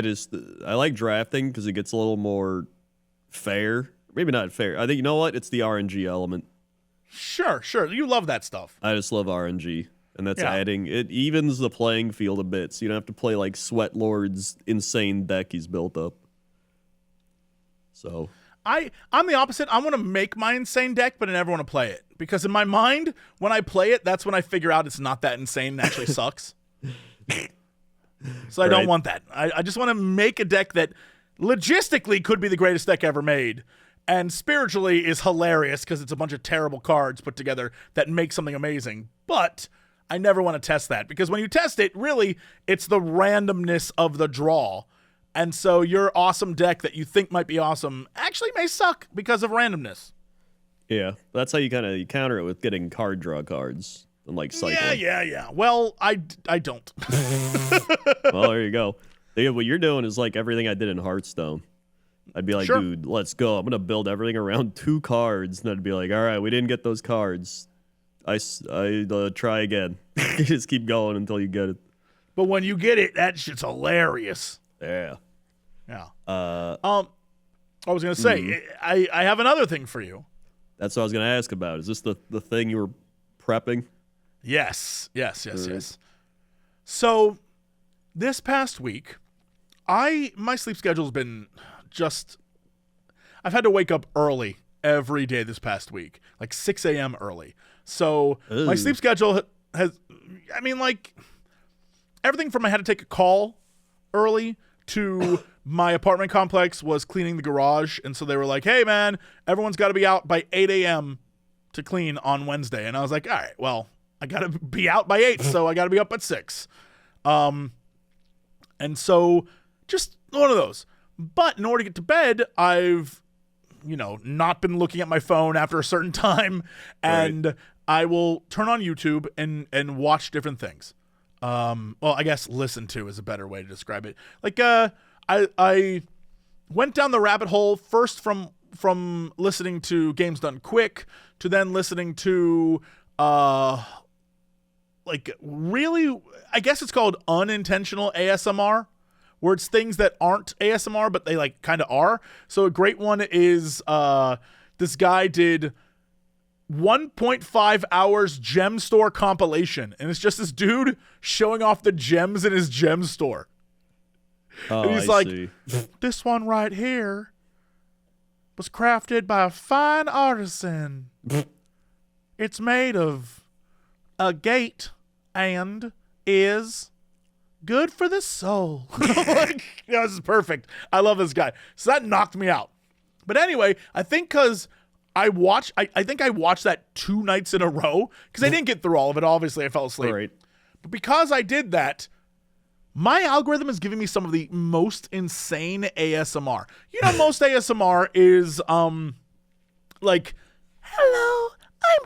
like drafting because it gets a little more fair. Maybe not fair. I think, you know what? It's the RNG element. Sure. You love that stuff. I just love RNG. And that's adding, it evens the playing field a bit. So you don't have to play like Sweat Lord's insane deck he's built up. So I'm the opposite. I want to make my insane deck, but I never want to play it. Because in my mind, when I play it, that's when I figure out it's not that insane and actually sucks. So I don't want that. I just want to make a deck that logistically could be the greatest deck ever made, and spiritually is hilarious because it's a bunch of terrible cards put together that make something amazing. But I never want to test that, because when you test it, really, it's the randomness of the draw. And so your awesome deck that you think might be awesome actually may suck because of randomness. Yeah, that's how you kind of counter it with getting card draw cards and like cycling. Yeah. Well, I don't. Well, there you go. What you're doing is like everything I did in Hearthstone. I'd be like, dude, let's go. I'm going to build everything around 2 cards. And I'd be like, all right, we didn't get those cards. I try again. You just keep going until you get it. But when you get it, that shit's hilarious. Yeah. I was going to say, I have another thing for you. That's what I was going to ask about. Is this the thing you were prepping? Yes. So this past week, my sleep schedule's been just, I've had to wake up early every day this past week, like 6 a.m. early. So my sleep schedule has, everything from I had to take a call early to my apartment complex was cleaning the garage. And so they were like, hey man, everyone's got to be out by 8 a.m. to clean on Wednesday. And I was like, all right, well, I got to be out by 8, so I got to be up at 6. And so just one of those. But in order to get to bed, I've, not been looking at my phone after a certain time, and I will turn on YouTube and watch different things. Well, I guess listen to is a better way to describe it. Like, I went down the rabbit hole first from listening to Games Done Quick to then listening to, really, I guess it's called unintentional ASMR, where it's things that aren't ASMR, but they kind of are. So a great one is this guy did 1.5 hours gem store compilation, and it's just this dude showing off the gems in his gem store. Oh, and he's see. This one right here was crafted by a fine artisan. It's made of agate and is good for the soul. This is perfect. I love this guy. So that knocked me out. But anyway, I think because I think I watched that 2 nights in a row, because I didn't get through all of it. Obviously, I fell asleep. Right. But because I did that, my algorithm is giving me some of the most insane ASMR. Most ASMR is hello, I'm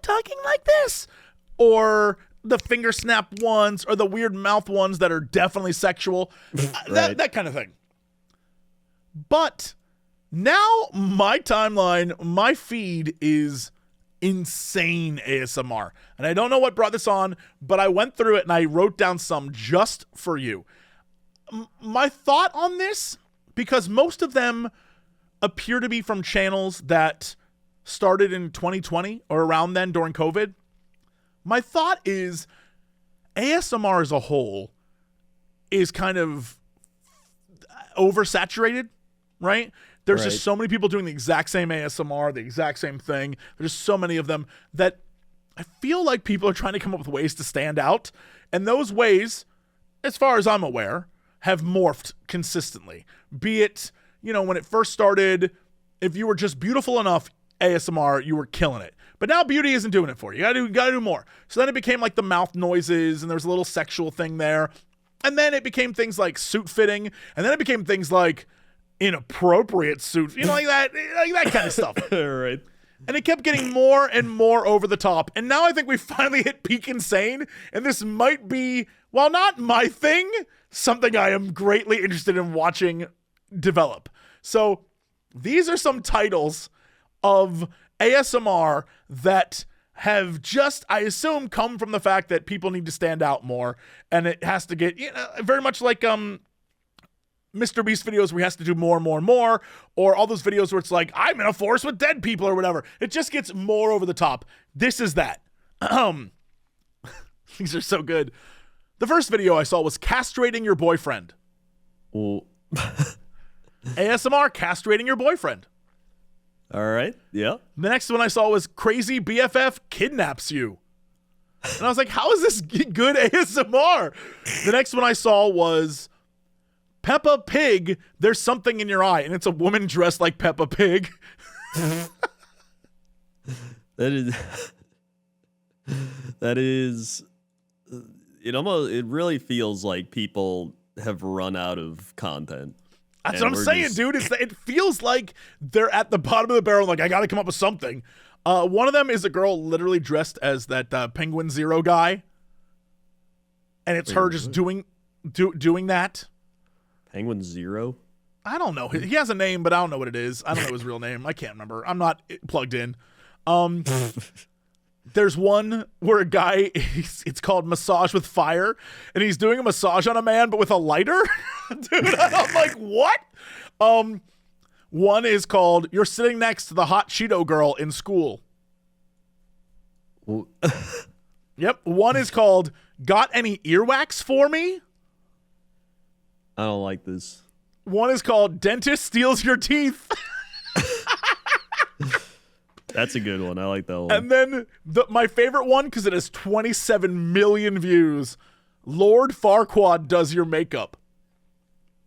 talking like this. Or the finger snap ones, or the weird mouth ones that are definitely sexual. That kind of thing. But now my timeline, my feed is insane ASMR. And I don't know what brought this on, but I went through it and I wrote down some just for you. My thought on this, because most of them appear to be from channels that started in 2020 or around then during COVID. My thought is ASMR as a whole is kind of oversaturated, right? There's just so many people doing the exact same ASMR, the exact same thing. There's so many of them that I feel like people are trying to come up with ways to stand out. And those ways, as far as I'm aware, have morphed consistently. Be it, when it first started, if you were just beautiful enough ASMR, you were killing it. But now beauty isn't doing it for you. You gotta do more. So then it became like the mouth noises, and there's a little sexual thing there. And then it became things like suit fitting, and then it became things like inappropriate suit, like that kind of stuff. Right. And it kept getting more and more over the top. And now I think we finally hit peak insane, and this might be, while not my thing, something I am greatly interested in watching develop. So these are some titles of ASMR that have just, I assume, come from the fact that people need to stand out more, and it has to get, very much like Mr. Beast videos where he has to do more and more and more, or all those videos where it's like, I'm in a forest with dead people or whatever. It just gets more over the top. This is that. These are so good. The first video I saw was castrating your boyfriend. Well, ASMR castrating your boyfriend. All right. Yeah. The next one I saw was Crazy BFF Kidnaps You. And I was like, how is this good ASMR? The next one I saw was Peppa Pig, There's Something in Your Eye. And it's a woman dressed like Peppa Pig. That is, it really feels like people have run out of content. That's what I'm saying, dude. It feels like they're at the bottom of the barrel, like, I got to come up with something. One of them is a girl literally dressed as that Penguin Zero guy. And it's her just doing that. Penguin Zero? I don't know. He has a name, but I don't know what it is. I don't know his real name. I can't remember. I'm not plugged in. There's one where a guy, it's called Massage with Fire, and he's doing a massage on a man, but with a lighter. Dude, I'm like, what? One is called You're Sitting Next to the Hot Cheeto Girl in School. Yep. One is called Got Any Earwax for Me? I don't like this. One is called Dentist Steals Your Teeth. That's a good one. I like that one. And then my favorite one, because it has 27 million views, Lord Farquaad Does Your Makeup.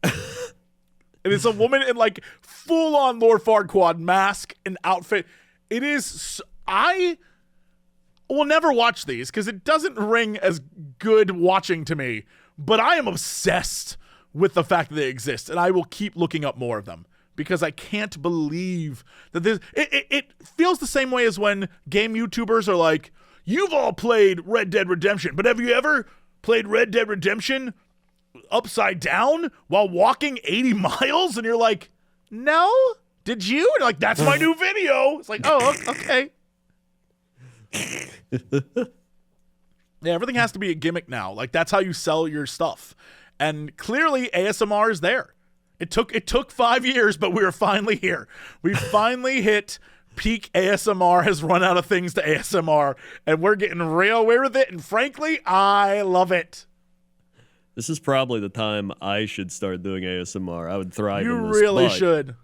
And it's a woman in like full-on Lord Farquaad mask and outfit. It is... I will never watch these because it doesn't ring as good watching to me. But I am obsessed with the fact that they exist, and I will keep looking up more of them. Because I can't believe that this... It feels the same way as when game YouTubers are like, you've all played Red Dead Redemption, but have you ever played Red Dead Redemption upside down while walking 80 miles? And you're like, no? Did you? And you're like, that's my new video. It's like, oh, okay. Yeah, everything has to be a gimmick now. Like, that's how you sell your stuff. And clearly ASMR is there. It took 5 years, but we are finally here. We finally hit peak ASMR, has run out of things to ASMR, and we're getting real weird with it, and frankly, I love it. This is probably the time I should start doing ASMR. I would thrive in this. You really should.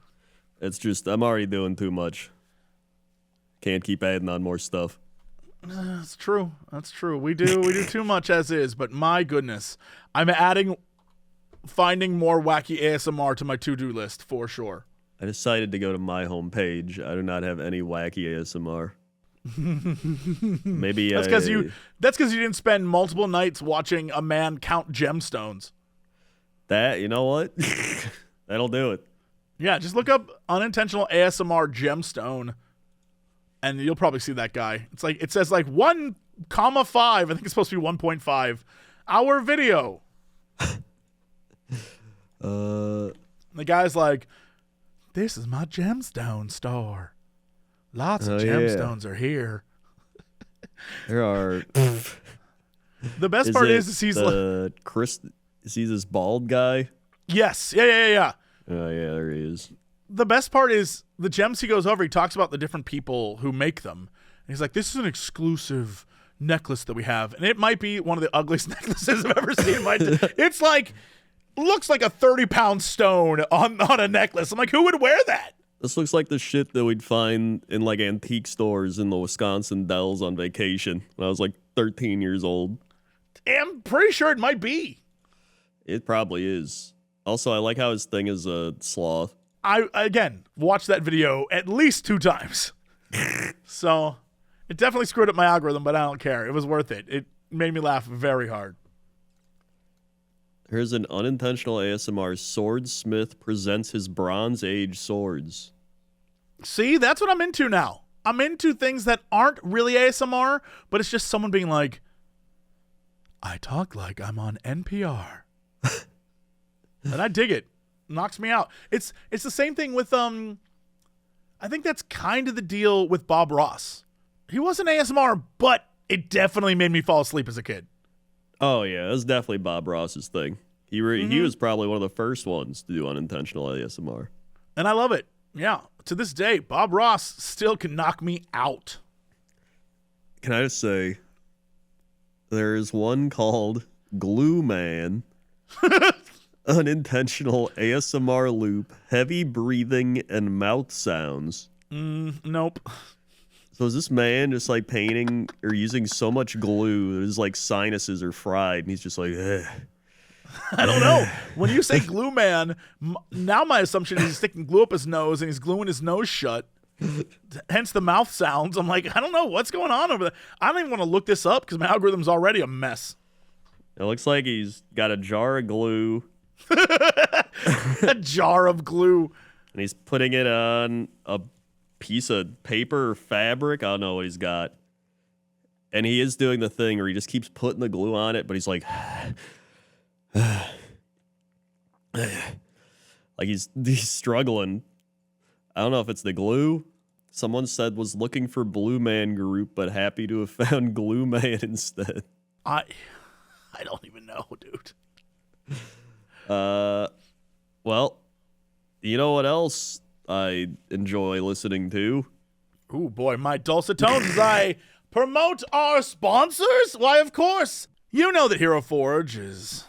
It's just, I'm already doing too much. Can't keep adding on more stuff. That's true. That's true. We do too much as is, but my goodness. I'm finding more wacky ASMR to my to-do list for sure. I decided to go to my homepage. I do not have any wacky ASMR. Maybe that's because you didn't spend multiple nights watching a man count gemstones. That, you know what? That'll do it. Yeah, just look up unintentional ASMR gemstone, and you'll probably see that guy. It's like it says like 1,5. I think it's supposed to be 1.5 hour video. The guy's like, this is my gemstone store. Lots of gemstones are here. There are. The best part is he's like, Chris. Is he this bald guy? Yes. Yeah. Oh yeah, there he is. The best part is the gems he goes over. He talks about the different people who make them. And he's like, this is an exclusive necklace that we have, and it might be one of the ugliest necklaces I've ever seen. It's like. Looks like a 30-pound stone on a necklace. I'm like, who would wear that? This looks like the shit that we'd find in like antique stores in the Wisconsin Dells on vacation when I was like 13 years old. I'm pretty sure it might be. It probably is. Also, I like how his thing is a sloth. I, again, watched that video at least 2 times. So, it definitely screwed up my algorithm, but I don't care. It was worth it. It made me laugh very hard. Here's an unintentional ASMR. Swordsmith presents his Bronze Age swords. See, that's what I'm into now. I'm into things that aren't really ASMR, but it's just someone being like, I talk like I'm on NPR. And I dig it. Knocks me out. It's the same thing with, I think that's kind of the deal with Bob Ross. He wasn't ASMR, but it definitely made me fall asleep as a kid. Oh, yeah, that's definitely Bob Ross's thing. He was probably one of the first ones to do unintentional ASMR. And I love it. Yeah. To this day, Bob Ross still can knock me out. Can I just say, there's one called Glue Man. Unintentional ASMR loop, heavy breathing and mouth sounds. Nope. So is this man just like painting or using so much glue that his like sinuses are fried, and he's just like, ugh. I don't know. When you say glue man, now my assumption is he's sticking glue up his nose and he's gluing his nose shut. Hence the mouth sounds. I'm like, I don't know what's going on over there. I don't even want to look this up because my algorithm's already a mess. It looks like he's got a jar of glue. A jar of glue. And he's putting it on a piece of paper or fabric. I don't know what he's got. And he is doing the thing where he just keeps putting the glue on it, but he's like, like he's struggling. I don't know if it's the glue. Someone said was looking for Blue Man Group, but happy to have found Glue Man instead. I don't even know, dude. Well, you know what else I enjoy listening to? Ooh, boy, my dulcet tones as I promote our sponsors. Why, of course. You know that Hero Forge is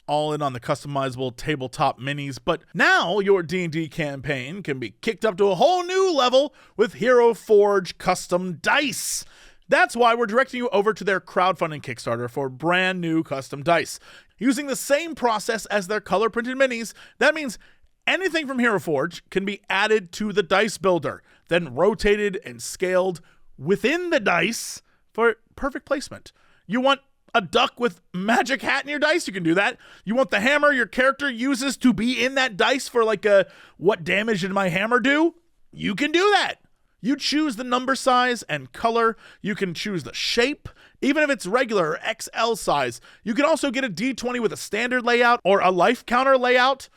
all in on the customizable tabletop minis, but now your D&D campaign can be kicked up to a whole new level with Hero Forge custom dice. That's why we're directing you over to their crowdfunding Kickstarter for brand new custom dice. Using the same process as their color printed minis, that means anything from Hero Forge can be added to the dice builder, then rotated and scaled within the dice for perfect placement. You want a duck with magic hat in your dice? You can do that. You want the hammer your character uses to be in that dice for like a what damage did my hammer do? You can do that. You choose the number size and color. You can choose the shape, even if it's regular or XL size. You can also get a D20 with a standard layout or a life counter layout.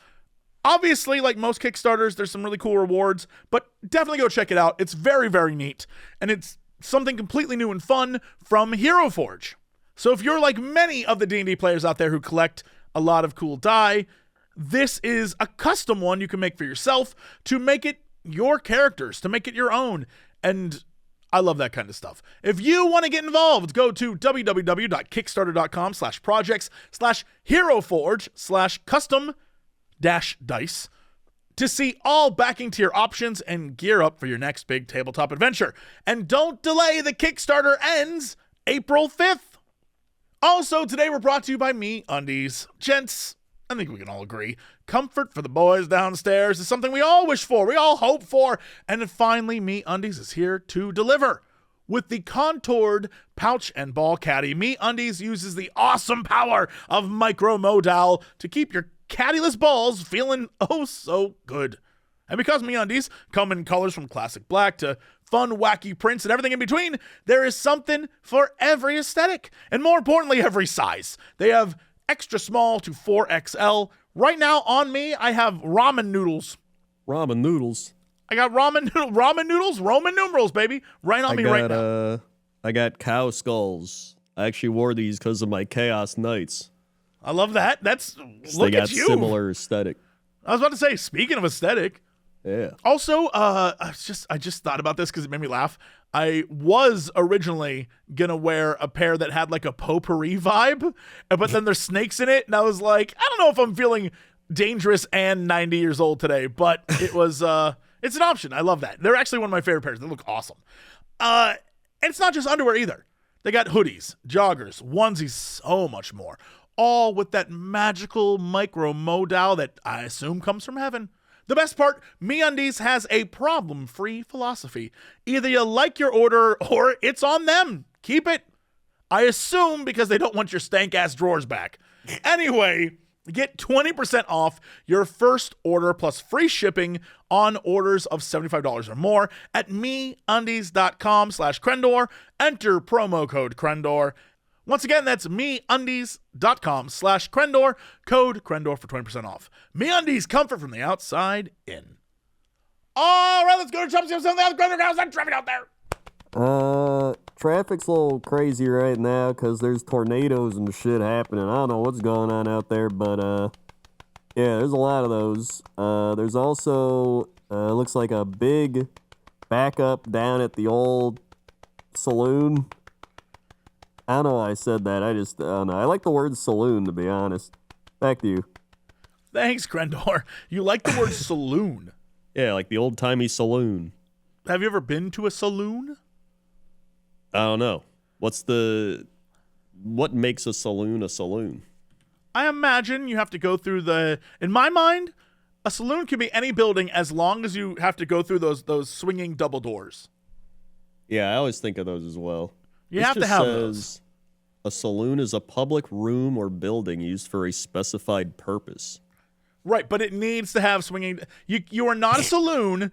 Obviously, like most Kickstarters, there's some really cool rewards, but definitely go check it out. It's very, very neat, and it's something completely new and fun from Hero Forge. So if you're like many of the D&D players out there who collect a lot of cool die, this is a custom one you can make for yourself to make it your characters, to make it your own. And I love that kind of stuff. If you want to get involved, go to www.kickstarter.com/projects/heroforge/custom-dice to see all backing tier options and gear up for your next big tabletop adventure. And don't delay, the Kickstarter ends April 5th. Also, today we're brought to you by MeUndies. Gents, I think we can all agree, comfort for the boys downstairs is something we all wish for, we all hope for, and finally MeUndies is here to deliver. With the contoured pouch and ball caddy, MeUndies uses the awesome power of micro-modal to keep your caddyless balls feeling oh so good. And because MeUndies come in colors from classic black to fun, wacky prints and everything in between, there is something for every aesthetic. And more importantly, every size. They have extra small to 4XL. Right now on me, I have ramen noodles. Ramen noodles. I got ramen noodles, Roman numerals, baby. Right on me right now. I got cow skulls. I actually wore these because of my Chaos Knights. I love that. That's, look at you. They got similar aesthetic. I was about to say, speaking of aesthetic, yeah. also, I just thought about this because it made me laugh. I was originally gonna wear a pair that had like a potpourri vibe, but then there's snakes in it, and I was like, I don't know if I'm feeling dangerous and 90 years old today, but it was it's an option. I love that. They're actually one of my favorite pairs. They look awesome. And it's not just underwear either. They got hoodies, joggers, onesies, so much more. All with that magical micro modal that I assume comes from heaven. The best part, MeUndies has a problem-free philosophy. Either you like your order or it's on them. Keep it. I assume because they don't want your stank-ass drawers back. Anyway, get 20% off your first order plus free shipping on orders of $75 or more at MeUndies.com/Crendor. Enter promo code Crendor. Once again, that's MeUndies.com/Crendor. Code Crendor for 20% off. MeUndies, comfort from the outside in. All right, let's go to Chumps. Something else. Crendor, how's that traffic out there? Traffic's a little crazy right now because there's tornadoes and shit happening. I don't know what's going on out there, but yeah, there's a lot of those. There's also looks like a big backup down at the old saloon. I don't know why I said that. I don't know. I like the word saloon, to be honest. Back to you. Thanks, Crendor. You like the word saloon. Yeah, like the old-timey saloon. Have you ever been to a saloon? I don't know. What makes a saloon a saloon? I imagine you have to go through in my mind, a saloon can be any building as long as you have to go through those swinging double doors. Yeah, I always think of those as well. You have to have those. A saloon is a public room or building used for a specified purpose. Right, but it needs to have swinging. You are not a saloon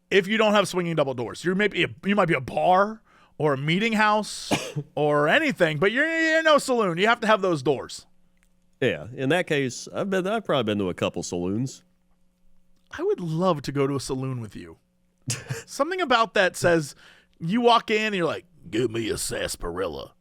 if you don't have swinging double doors. You might be a bar or a meeting house or anything, but you're no saloon. You have to have those doors. Yeah, in that case, I've probably been to a couple saloons. I would love to go to a saloon with you. Something about that says you walk in and you're like, give me a sarsaparilla.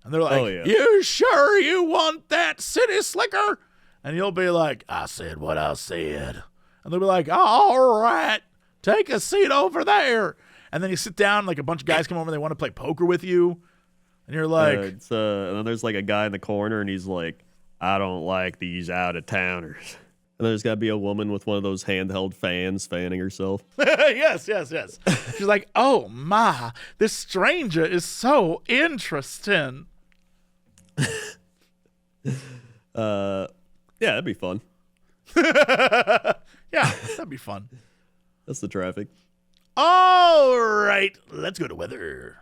And they're like, oh, yeah. You sure you want that city slicker? And you'll be like, I said what I said. And they'll be like, all right, take a seat over there. And then you sit down, like a bunch of guys come over and they want to play poker with you. And you're like... and then there's like a guy in the corner and he's like, I don't like these out-of-towners. And there's got to be a woman with one of those handheld fans fanning herself. Yes. She's like, oh my, this stranger is so interesting. Yeah, that'd be fun. Yeah, that'd be fun. That's the traffic. All right, let's go to weather.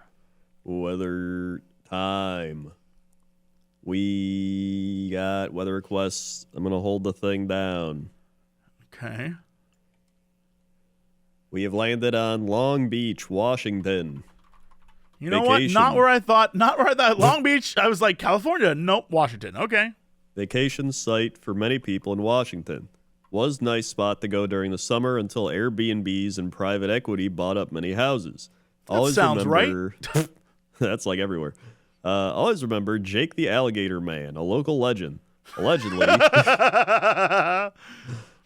Weather time. We got weather requests. I'm going to hold the thing down. Okay. We have landed on Long Beach, Washington. You know what? Not where I thought. Long Beach. I was like, California. Nope, Washington. Okay. Vacation site for many people in Washington. Was nice spot to go during the summer until Airbnbs and private equity bought up many houses. That sounds right. That's like everywhere. Always remember Jake the Alligator Man, a local legend. Allegedly,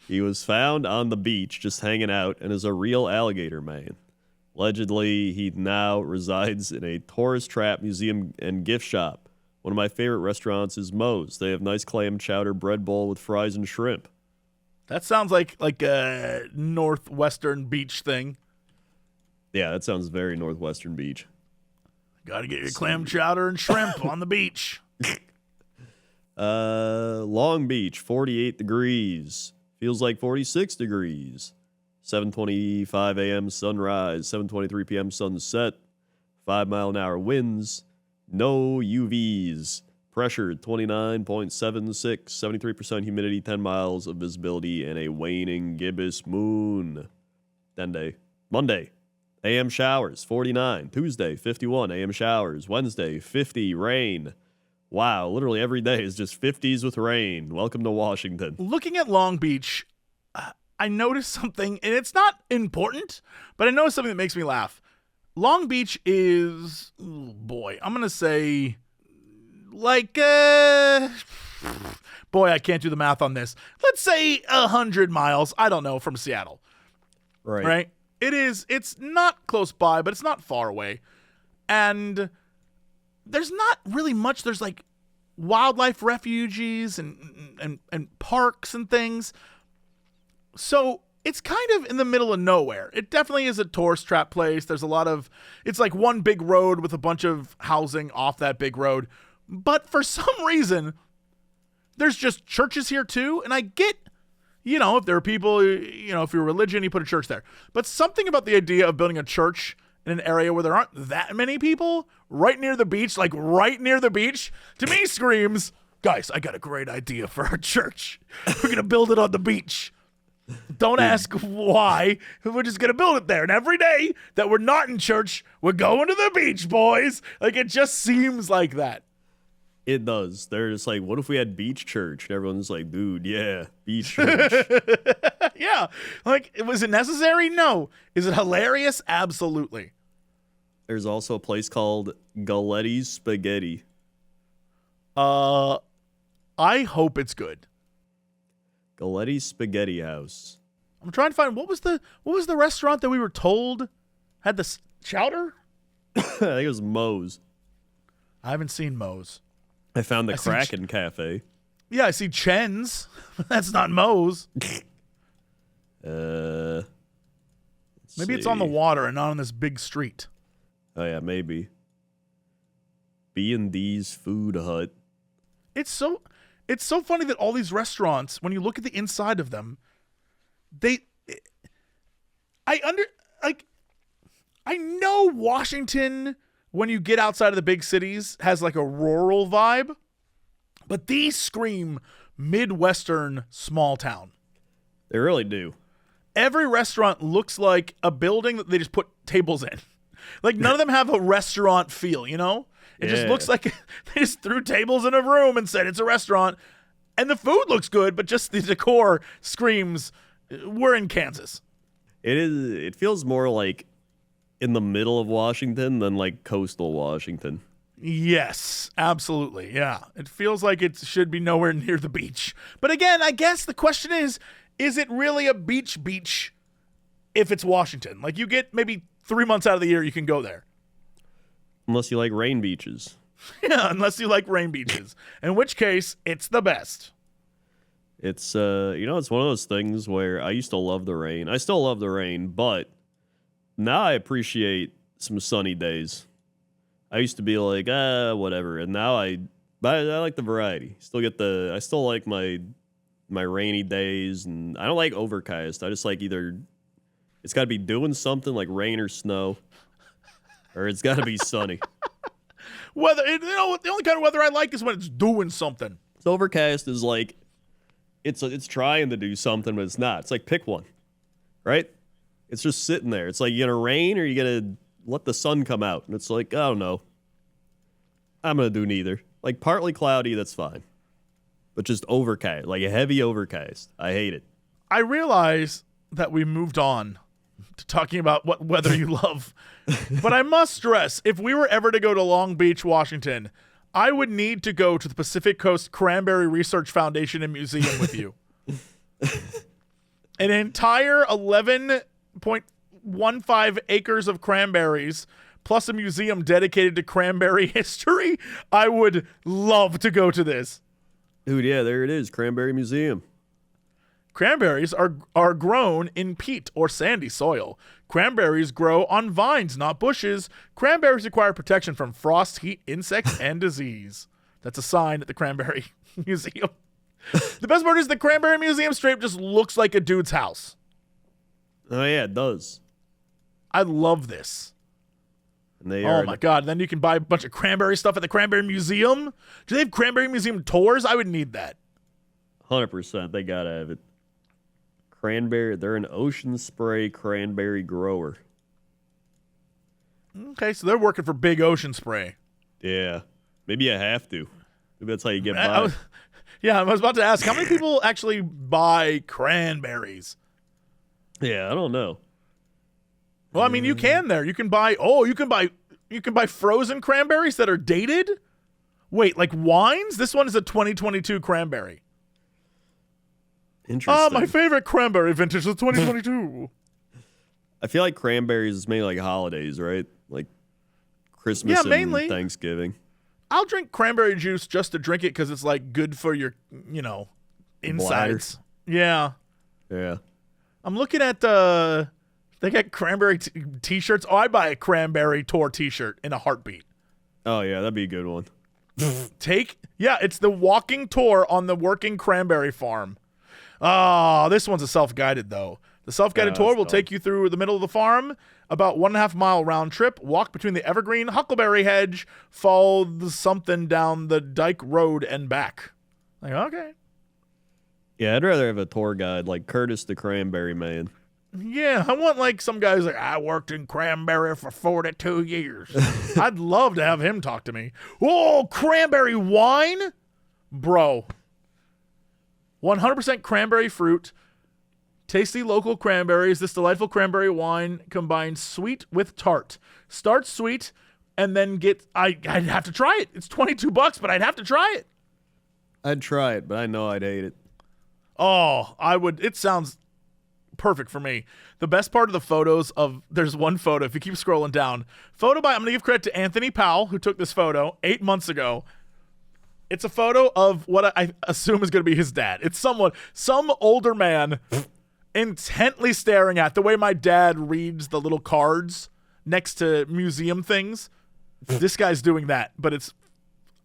he was found on the beach just hanging out and is a real alligator man. Allegedly, he now resides in a tourist trap museum and gift shop. One of my favorite restaurants is Moe's. They have nice clam chowder bread bowl with fries and shrimp. That sounds like a northwestern beach thing. Yeah, that sounds very northwestern beach. Got to get your clam chowder and shrimp on the beach. Long Beach, 48 degrees. Feels like 46 degrees. 7:25 a.m. sunrise, 7:23 p.m. sunset. 5-mile-an-hour winds. No UVs. Pressure 29.76. 73% humidity, 10 miles of visibility, and a waning gibbous moon. Monday. AM showers, 49. Tuesday, 51. AM showers. Wednesday, 50. Rain. Wow, literally every day is just 50s with rain. Welcome to Washington. Looking at Long Beach, I noticed something, and it's not important, but I noticed something that makes me laugh. Long Beach is, I'm going to say, like, boy, I can't do the math on this. Let's say 100 miles, I don't know, from Seattle. Right? It's not close by, but it's not far away. And there's not really much. There's like wildlife refuges and parks and things. So it's kind of in the middle of nowhere. It definitely is a tourist trap place. There's it's like one big road with a bunch of housing off that big road. But for some reason, there's just churches here too. And I get, if there are people, if you're religion, you put a church there. But something about the idea of building a church in an area where there aren't that many people, right near the beach, to me screams, guys, I got a great idea for our church. We're going to build it on the beach. Don't ask why. We're just going to build it there. And every day that we're not in church, we're going to the beach, boys. Like, it just seems like that. It does. They're just like, what if we had beach church? And everyone's like, dude, yeah, beach church. Yeah. Like, was it necessary? No. Is it hilarious? Absolutely. There's also a place called Galetti's Spaghetti. I hope it's good. Galetti's Spaghetti House. I'm trying to find what was the restaurant that we were told had the chowder? I think it was Moe's. I haven't seen Moe's. I found the Kraken Cafe. Yeah, I see Chen's. That's not Moe's. Let's Maybe it's on the water and not on this big street. Oh yeah, maybe. B&D's Food Hut. It's so funny that all these restaurants, when you look at the inside of them, I know Washington, when you get outside of the big cities, has like a rural vibe, but these scream Midwestern small town. They really do. Every restaurant looks like a building that they just put tables in. Like, none of them have a restaurant feel, you know? It just looks like they just threw tables in a room and said it's a restaurant. And the food looks good, but just the decor screams, we're in Kansas. It feels more like in the middle of Washington than like coastal Washington. Yes, absolutely. Yeah. It feels like it should be nowhere near the beach. But again, I guess the question is it really a beach if it's Washington? Like, you get maybe 3 months out of the year you can go there. Unless you like rain beaches. Yeah, unless you like rain beaches. In which case, it's the best. It's it's one of those things where I used to love the rain. I still love the rain, but now I appreciate some sunny days. I used to be like, whatever, and now I like the variety. I still like my rainy days, and I don't like overcast. I just like either it's got to be doing something like rain or snow, or it's got to be sunny. The only kind of weather I like is when it's doing something. So overcast is like it's trying to do something, but it's not. It's like, pick one, right? It's just sitting there. It's like, you gonna rain or you gonna let the sun come out? And it's like, I don't know. I'm gonna do neither. Like, partly cloudy, that's fine. But just overcast, like a heavy overcast. I hate it. I realize that we moved on to talking about what weather you love. But I must stress, if we were ever to go to Long Beach, Washington, I would need to go to the Pacific Coast Cranberry Research Foundation and Museum with you. An entire 11.15 acres of cranberries, plus a museum dedicated to cranberry history. I would love to go to this. Dude, yeah, there it is, Cranberry Museum. Cranberries are grown in peat or sandy soil. Cranberries grow on vines, not bushes. Cranberries require protection from frost, heat, insects, and disease. That's a sign at the Cranberry Museum. The best part is the Cranberry Museum straight just looks like a dude's house. Oh, yeah, it does. I love this. And oh, my God. Then you can buy a bunch of cranberry stuff at the Cranberry Museum. Do they have Cranberry Museum tours? I would need that. 100%. They got to have it. Cranberry, they're an ocean spray cranberry grower. Okay, so they're working for Big Ocean Spray. Yeah. Maybe you have to. Maybe that's how you get by. I was about to ask, how many people actually buy cranberries? Yeah, I don't know. Well, I mean, you can there. You can buy frozen cranberries that are dated? Wait, like wines? This one is a 2022 cranberry. Interesting. My favorite cranberry vintage is 2022. I feel like cranberries is mainly like holidays, right? Like Christmas and mainly. Thanksgiving. I'll drink cranberry juice just to drink it because it's like good for your, insides. Yeah. Yeah. I'm looking at they got cranberry t-shirts. Oh, I'd buy a cranberry tour t-shirt in a heartbeat. Oh, yeah, that'd be a good one. It's the walking tour on the working cranberry farm. Oh, this one's a self-guided, though. The self-guided tour will take you through the middle of the farm, about 1.5 mile round trip, walk between the evergreen huckleberry hedge, follow something down the dike road and back. Like, okay. Yeah, I'd rather have a tour guide like Curtis the Cranberry Man. Yeah, I want like some guys like, I worked in Cranberry for 42 years. I'd love to have him talk to me. Oh, cranberry wine? Bro. 100% cranberry fruit. Tasty local cranberries. This delightful cranberry wine combines sweet with tart. Starts sweet and then I'd have to try it. It's $22, but I'd have to try it. I'd try it, but I know I'd hate it. Oh, I would. It sounds perfect for me. The best part of the photos there's one photo, if you keep scrolling down, I'm going to give credit to Anthony Powell, who took this photo 8 months ago. It's a photo of what I assume is going to be his dad. It's some older man intently staring at the way my dad reads the little cards next to museum things. This guy's doing that, but it's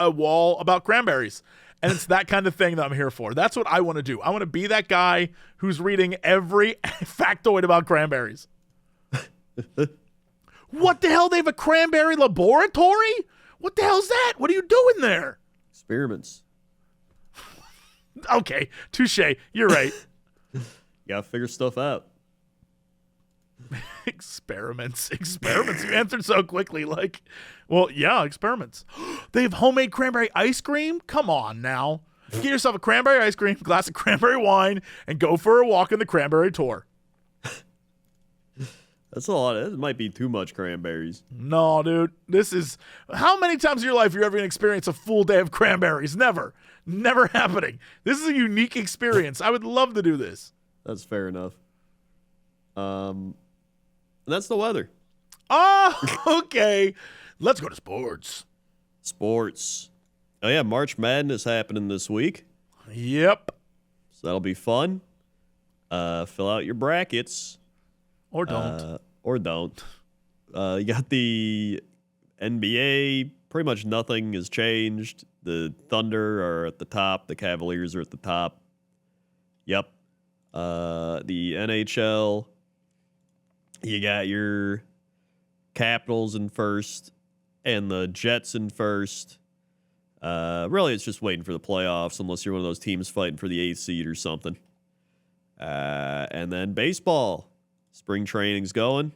a wall about cranberries. And it's that kind of thing that I'm here for. That's what I want to do. I want to be that guy who's reading every factoid about cranberries. What the hell? They have a cranberry laboratory? What the hell's that? What are you doing there? Experiments. Okay, touche. You're right. You gotta figure stuff out. Experiments. You answered so quickly. Like, well, yeah, experiments. They have homemade cranberry ice cream? Come on now. Get yourself a cranberry ice cream, glass of cranberry wine, and go for a walk in the cranberry tour. That's a lot. It might be too much cranberries. No, dude. This is... How many times in your life are you ever going to experience a full day of cranberries? Never. Never happening. This is a unique experience. I would love to do this. That's fair enough. And that's the weather. Oh, okay. Let's go to sports. Sports. Oh, yeah. March Madness happening this week. Yep. So that'll be fun. Fill out your brackets. Or don't. Or don't. You got the NBA. Pretty much nothing has changed. The Thunder are at the top. The Cavaliers are at the top. Yep. The NHL. You got your Capitals in first and the Jets in first. Really, it's just waiting for the playoffs unless you're one of those teams fighting for the 8th seed or something. And then baseball. Spring training's going.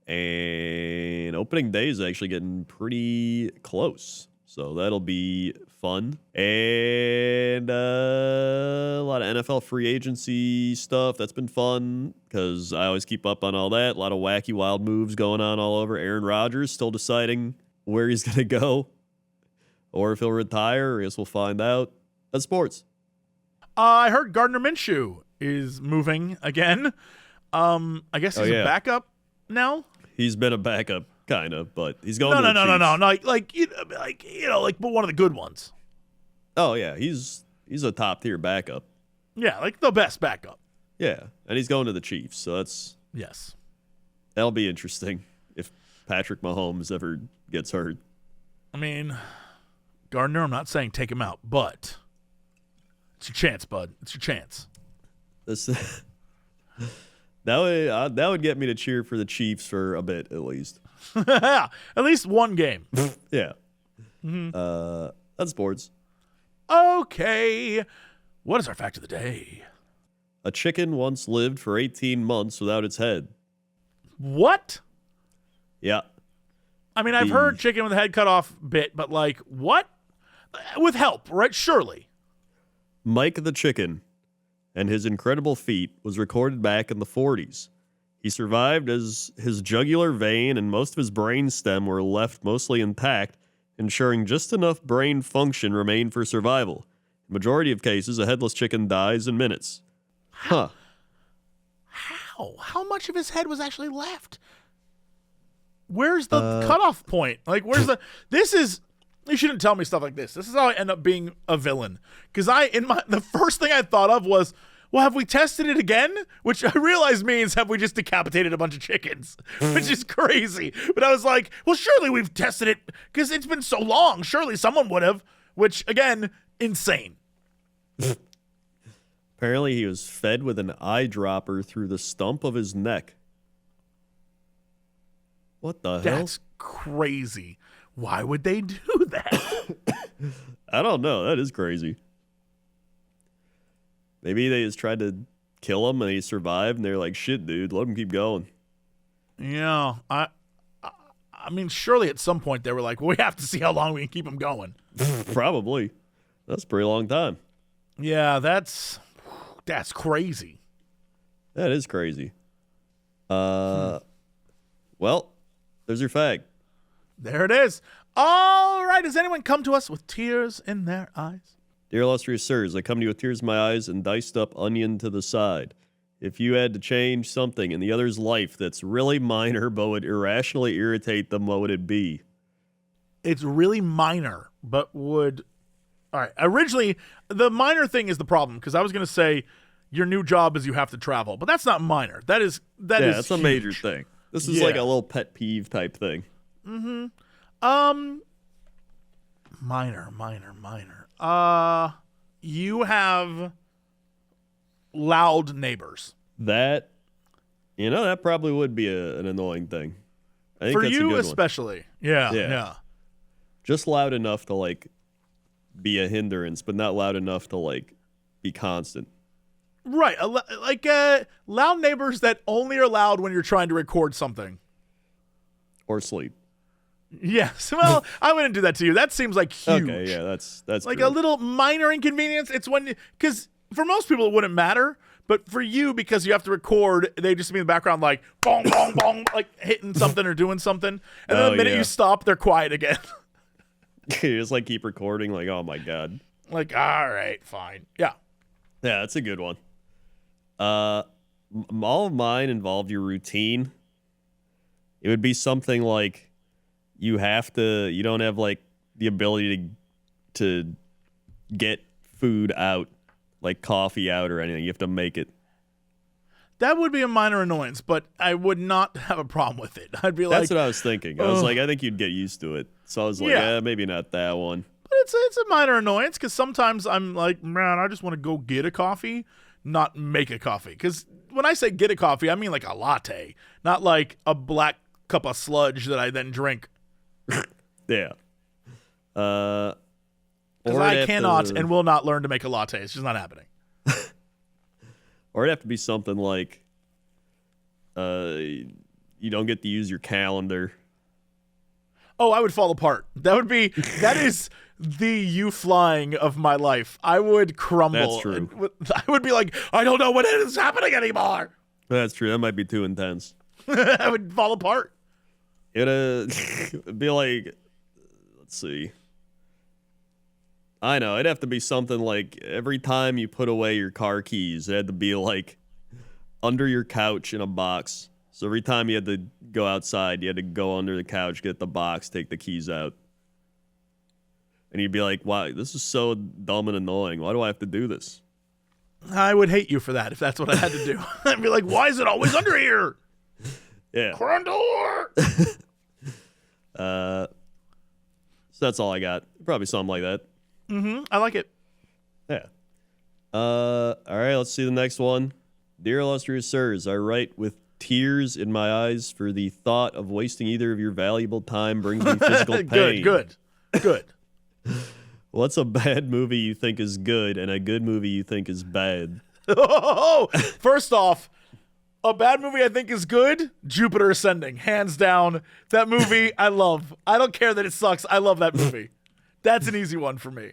And opening day is actually getting pretty close. So that'll be fun. And a lot of NFL free agency stuff. That's been fun because I always keep up on all that. A lot of wacky, wild moves going on all over. Aaron Rodgers still deciding where he's going to go or if he'll retire. I guess we'll find out. That's sports. I heard Gardner Minshew is moving again. I guess he's a backup now. He's been a backup, kind of, but he's going. No, but one of the good ones. Oh yeah, he's a top tier backup. Yeah, like the best backup. Yeah, and he's going to the Chiefs, so that'll be interesting if Patrick Mahomes ever gets hurt. I mean, Gardner, I'm not saying take him out, but it's your chance, bud. It's your chance. That would get me to cheer for the Chiefs for a bit, at least. At least one game. Yeah. Mm-hmm. That's sports. Okay. What is our fact of the day? A chicken once lived for 18 months without its head. What? Yeah. I mean, I've heard chicken with the head cut off bit, but like, what? With help, right? Surely. Mike the chicken and his incredible feat was recorded back in the 40s. He survived as his jugular vein and most of his brain stem were left mostly intact, ensuring just enough brain function remained for survival. In the majority of cases, a headless chicken dies in minutes. Huh. How? How much of his head was actually left? Where's the cutoff point? Like, where's you shouldn't tell me stuff like this. This is how I end up being a villain. Because the first thing I thought of was, well, have we tested it again? Which I realize means have we just decapitated a bunch of chickens? Which is crazy. But I was like, well, surely we've tested it because it's been so long. Surely someone would have. Which, again, insane. Apparently he was fed with an eyedropper through the stump of his neck. What the hell? That's crazy. Why would they do that? I don't know. That is crazy. Maybe they just tried to kill him and he survived and they're like, shit, dude, let him keep going. Yeah. I mean, surely at some point they were like, well, we have to see how long we can keep him going. Probably. That's a pretty long time. Yeah, that's crazy. That is crazy. Well, there's your fact. There it is. All right. Has anyone come to us with tears in their eyes? Dear illustrious sirs, I come to you with tears in my eyes and diced up onion to the side. If you had to change something in the other's life that's really minor but would irrationally irritate them, what would it be? It's really minor, but would... All right. Originally, the minor thing is the problem, because I was going to say, your new job is you have to travel. But that's not minor. That is That's a major huge. thing. This is like a little pet peeve type thing. Minor. You have loud neighbors. That probably would be an annoying thing. I think For that's a you good especially. Yeah. Just loud enough to like be a hindrance, but not loud enough to like be constant. Right. Loud neighbors that only are loud when you're trying to record something. Or sleep. Yes. Well, I wouldn't do that to you. That seems like huge. Okay, yeah, that's like true. a little minor inconvenience. It's because for most people it wouldn't matter, but for you, because you have to record, they just be in the background like bong bong bong, like hitting something or doing something, and then the minute you stop, they're quiet again. You just like keep recording, like, oh my god. Like, all right, fine, yeah. Yeah, that's a good one. All of mine involve your routine. It would be something like you don't have like the ability to get food out, like coffee out or anything. You have to make it. That would be a minor annoyance, but I would not have a problem with it. I'd be like, that's what I was thinking. I was like, I think you'd get used to it. So I was like, maybe not that one. But it's a minor annoyance because sometimes I'm like, man, I just want to go get a coffee, not make a coffee. Because when I say get a coffee, I mean like a latte, not like a black cup of sludge that I then drink. Yeah. Because I cannot and will not learn to make a latte. It's just not happening. Or it'd have to be something like you don't get to use your calendar. Oh, I would fall apart. That is the you flying of my life. I would crumble. That's true. I would be like, I don't know what is happening anymore. That's true. That might be too intense. I would fall apart. It'd be like, let's see. I know, it'd have to be something like every time you put away your car keys, it had to be like under your couch in a box. So every time you had to go outside, you had to go under the couch, get the box, take the keys out. And you'd be like, wow, this is so dumb and annoying. Why do I have to do this? I would hate you for that if that's what I had to do. I'd be like, why is it always under here? Yeah. Crendor! So that's all I got. Probably something like that. I like it. Yeah. All right, let's see the next one. Dear illustrious sirs, I write with tears in my eyes, for the thought of wasting either of your valuable time brings me physical pain. Good. What's a bad movie you think is good and a good movie you think is bad? First off, a bad movie I think is good, Jupiter Ascending. Hands down. That movie I love. I don't care that it sucks. I love that movie. That's an easy one for me.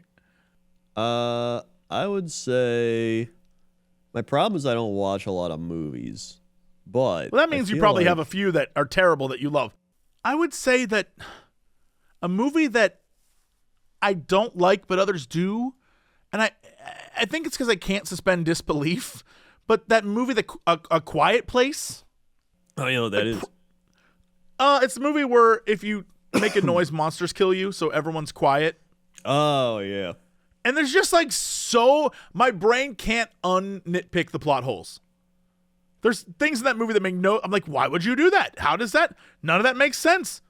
I would say my problem is I don't watch a lot of movies. But well, that means you probably have a few that are terrible that you love. I would say that a movie that I don't like but others do, and I think it's because I can't suspend disbelief, but that movie, A Quiet Place. Oh, you know what that is? It's a movie where if you make a noise, monsters kill you, so everyone's quiet. Oh, yeah. And there's just like my brain can't nitpick the plot holes. There's things in that movie that make I'm like, why would you do that? How does that? None of that makes sense.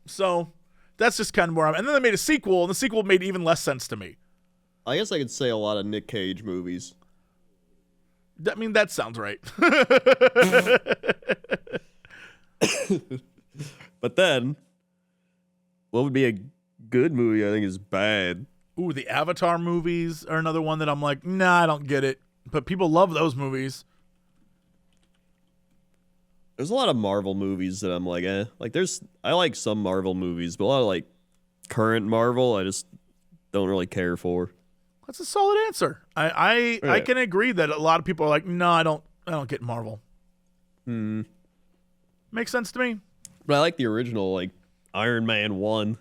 So that's just kind of where I'm. And then they made a sequel, and the sequel made even less sense to me. I guess I could say a lot of Nick Cage movies. I mean, that sounds right. But then, what would be a good movie I think is bad? Ooh, the Avatar movies are another one that I'm like, nah, I don't get it. But people love those movies. There's a lot of Marvel movies that I'm like, eh. Like, I like some Marvel movies, but a lot of, like, current Marvel, I just don't really care for. That's a solid answer. I can agree that a lot of people are like, no, I don't get Marvel. Makes sense to me. But I like the original, like, Iron Man 1,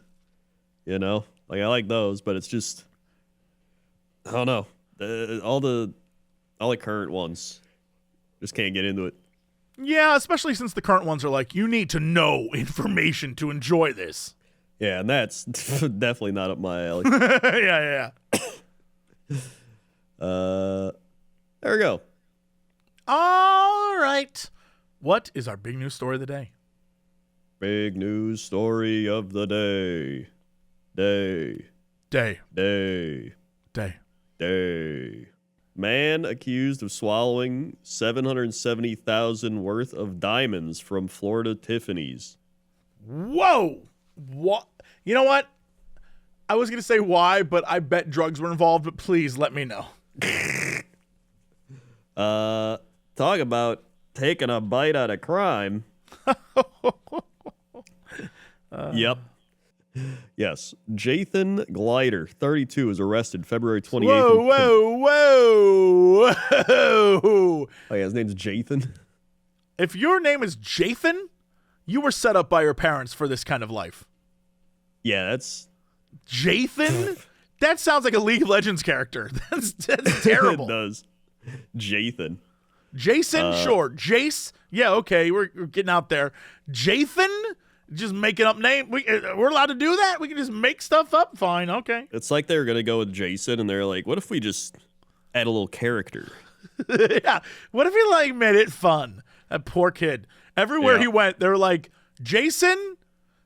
you know? Like, I like those, but it's just, I don't know. All the current ones, just can't get into it. Yeah, especially since the current ones are like, you need to know information to enjoy this. Yeah, and that's definitely not up my alley. Yeah. There we go. All right. What is our big news story of the day? Big news story of the day. Day. Man accused of swallowing $770,000 worth of diamonds from Florida Tiffany's. Whoa! What? You know what? I was going to say why, but I bet drugs were involved, but please let me know. Talk about taking a bite out of crime. Yep. Yes. Jathan Glider, 32, was arrested February 28th. Whoa. Oh, yeah, his name's Jathan. If your name is Jathan, you were set up by your parents for this kind of life. Yeah, that's... Jathan? That sounds like a League of Legends character. That's terrible. It does. Jathan. Jason, sure. Jace, yeah, okay, we're getting out there. Jathan? Just making up name. We're allowed to do that? We can just make stuff up? Fine, okay. It's like they were going to go with Jason, and they're like, what if we just add a little character? Yeah. What if he, made it fun? That poor kid. Everywhere he went, they were like, Jason?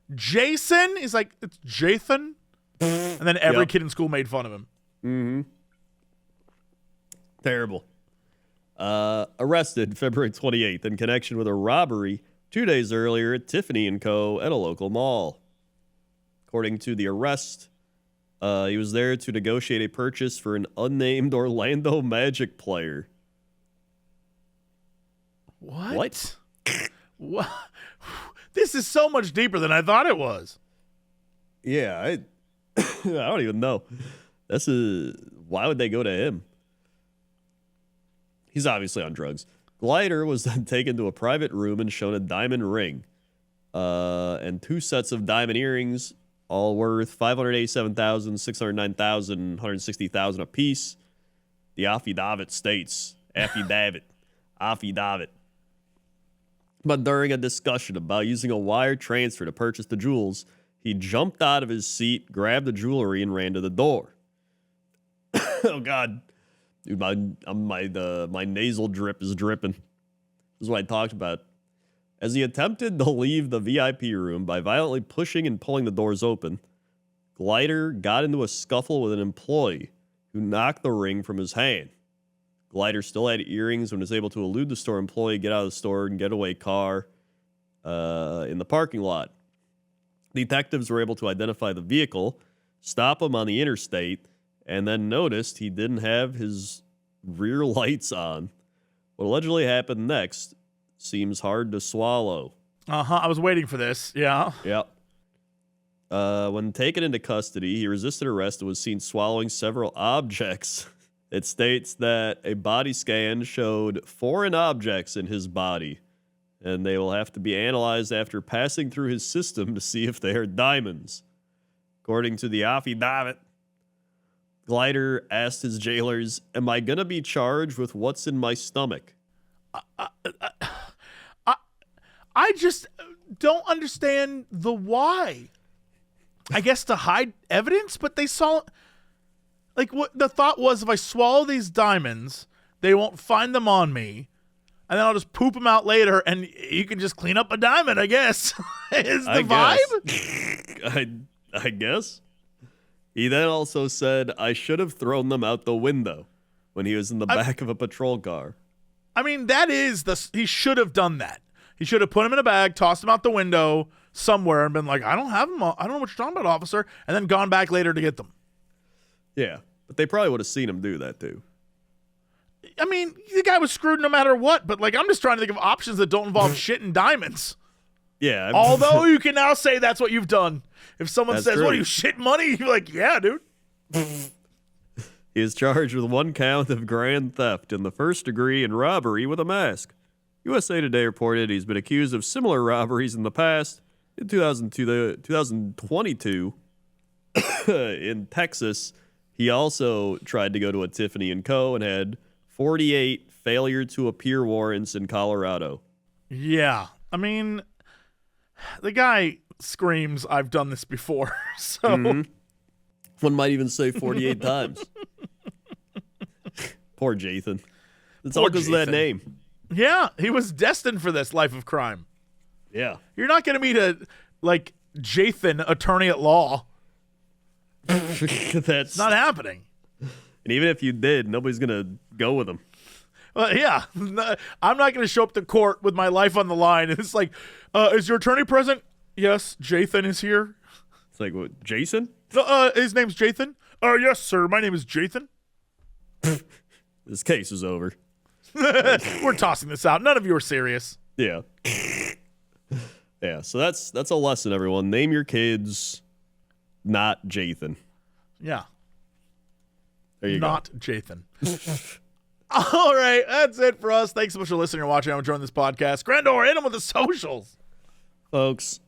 He's like, it's Jathan? And then every kid in school made fun of him. Mm-hmm. Terrible. Arrested February 28th in connection with a robbery 2 days earlier at Tiffany & Co. at a local mall. According to the arrest, he was there to negotiate a purchase for an unnamed Orlando Magic player. What? What? This is so much deeper than I thought it was. Yeah, I don't even know. Why would they go to him? He's obviously on drugs. Glider was then taken to a private room and shown a diamond ring and 2 sets of diamond earrings, all worth $587,000, $609,000, $160,000 apiece. The affidavit states, affidavit. But during a discussion about using a wire transfer to purchase the jewels, he jumped out of his seat, grabbed the jewelry, and ran to the door. Oh, God. Dude, my nasal drip is dripping. This is what I talked about. As he attempted to leave the VIP room by violently pushing and pulling the doors open, Glider got into a scuffle with an employee who knocked the ring from his hand. Glider still had earrings and was able to elude the store employee, get out of the store, and get away car in the parking lot. Detectives were able to identify the vehicle, stop him on the interstate, and then noticed he didn't have his rear lights on. What allegedly happened next seems hard to swallow. I was waiting for this. Yeah. Yep. When taken into custody, he resisted arrest and was seen swallowing several objects. It states that a body scan showed foreign objects in his body, and they will have to be analyzed after passing through his system to see if they are diamonds. According to the affidavit, Glider asked his jailers, "Am I going to be charged with what's in my stomach?" I just don't understand the why. I guess to hide evidence, but they saw... what the thought was, if I swallow these diamonds, they won't find them on me, and then I'll just poop them out later, and you can just clean up a diamond, I guess. Is the vibe? I guess. He then also said, "I should have thrown them out the window," when he was in the back of a patrol car. I mean, he should have done that. He should have put them in a bag, tossed them out the window somewhere, and been like, "I don't have them. I don't know what you're talking about, officer," and then gone back later to get them. Yeah, but they probably would have seen him do that too. I mean, the guy was screwed no matter what, but I'm just trying to think of options that don't involve shit and diamonds. Yeah. Although you can now say that's what you've done. If someone says, true. "What are you, shit money?" You're like, "Yeah, dude." He is charged with 1 count of grand theft in the first degree and robbery with a mask. USA Today reported he's been accused of similar robberies in the past. In 2022, in Texas, he also tried to go to a Tiffany & Co. and had 48 failure to appear warrants in Colorado. Yeah. I mean, the guy screams, "I've done this before." So One might even say 48 times. Poor Jathan. It's all because of that name. Yeah, he was destined for this life of crime. Yeah. You're not going to meet a, like, Jathan, attorney at law. That's not happening. And even if you did, nobody's going to go with him. Well, yeah. I'm not going to show up to court with my life on the line. And it's like, is your attorney present? Yes, Jathan is here. It's like, what, Jason? His name's Jathan? Yes, sir. My name is Jathan. This case is over. We're tossing this out. None of you are serious. Yeah. Yeah, so that's a lesson, everyone. Name your kids not Jathan. Yeah. There you not go. Jathan. All right, that's it for us. Thanks so much for listening and watching. I'm enjoying this podcast. Crendor, hit them with the socials. Folks,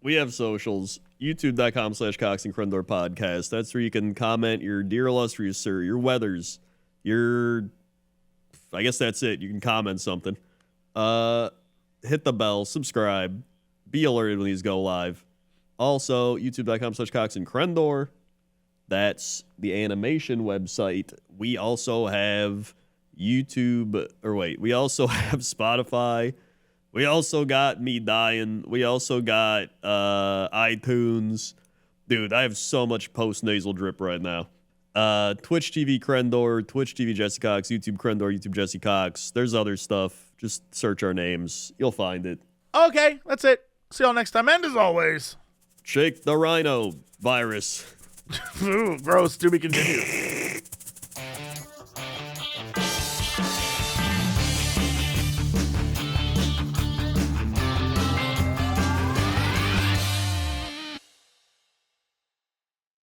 we have socials. YouTube.com/Cox and Crendor podcast. That's where you can comment your dear illustrious sir, your weathers, your... I guess that's it. You can comment something. Hit the bell, subscribe, be alerted when these go live. Also, youtube.com/Cox and Crendor. That's the animation website. We also have YouTube, we also have Spotify. We also got Me Dying. We also got iTunes. Dude, I have so much post-nasal drip right now. Twitch TV Crendor, Twitch TV Jesse Cox, YouTube Crendor, YouTube Jesse Cox. There's other stuff. Just search our names. You'll find it. Okay, that's it. See y'all next time. And as always, shake the rhino virus. Ooh, gross. To be continued.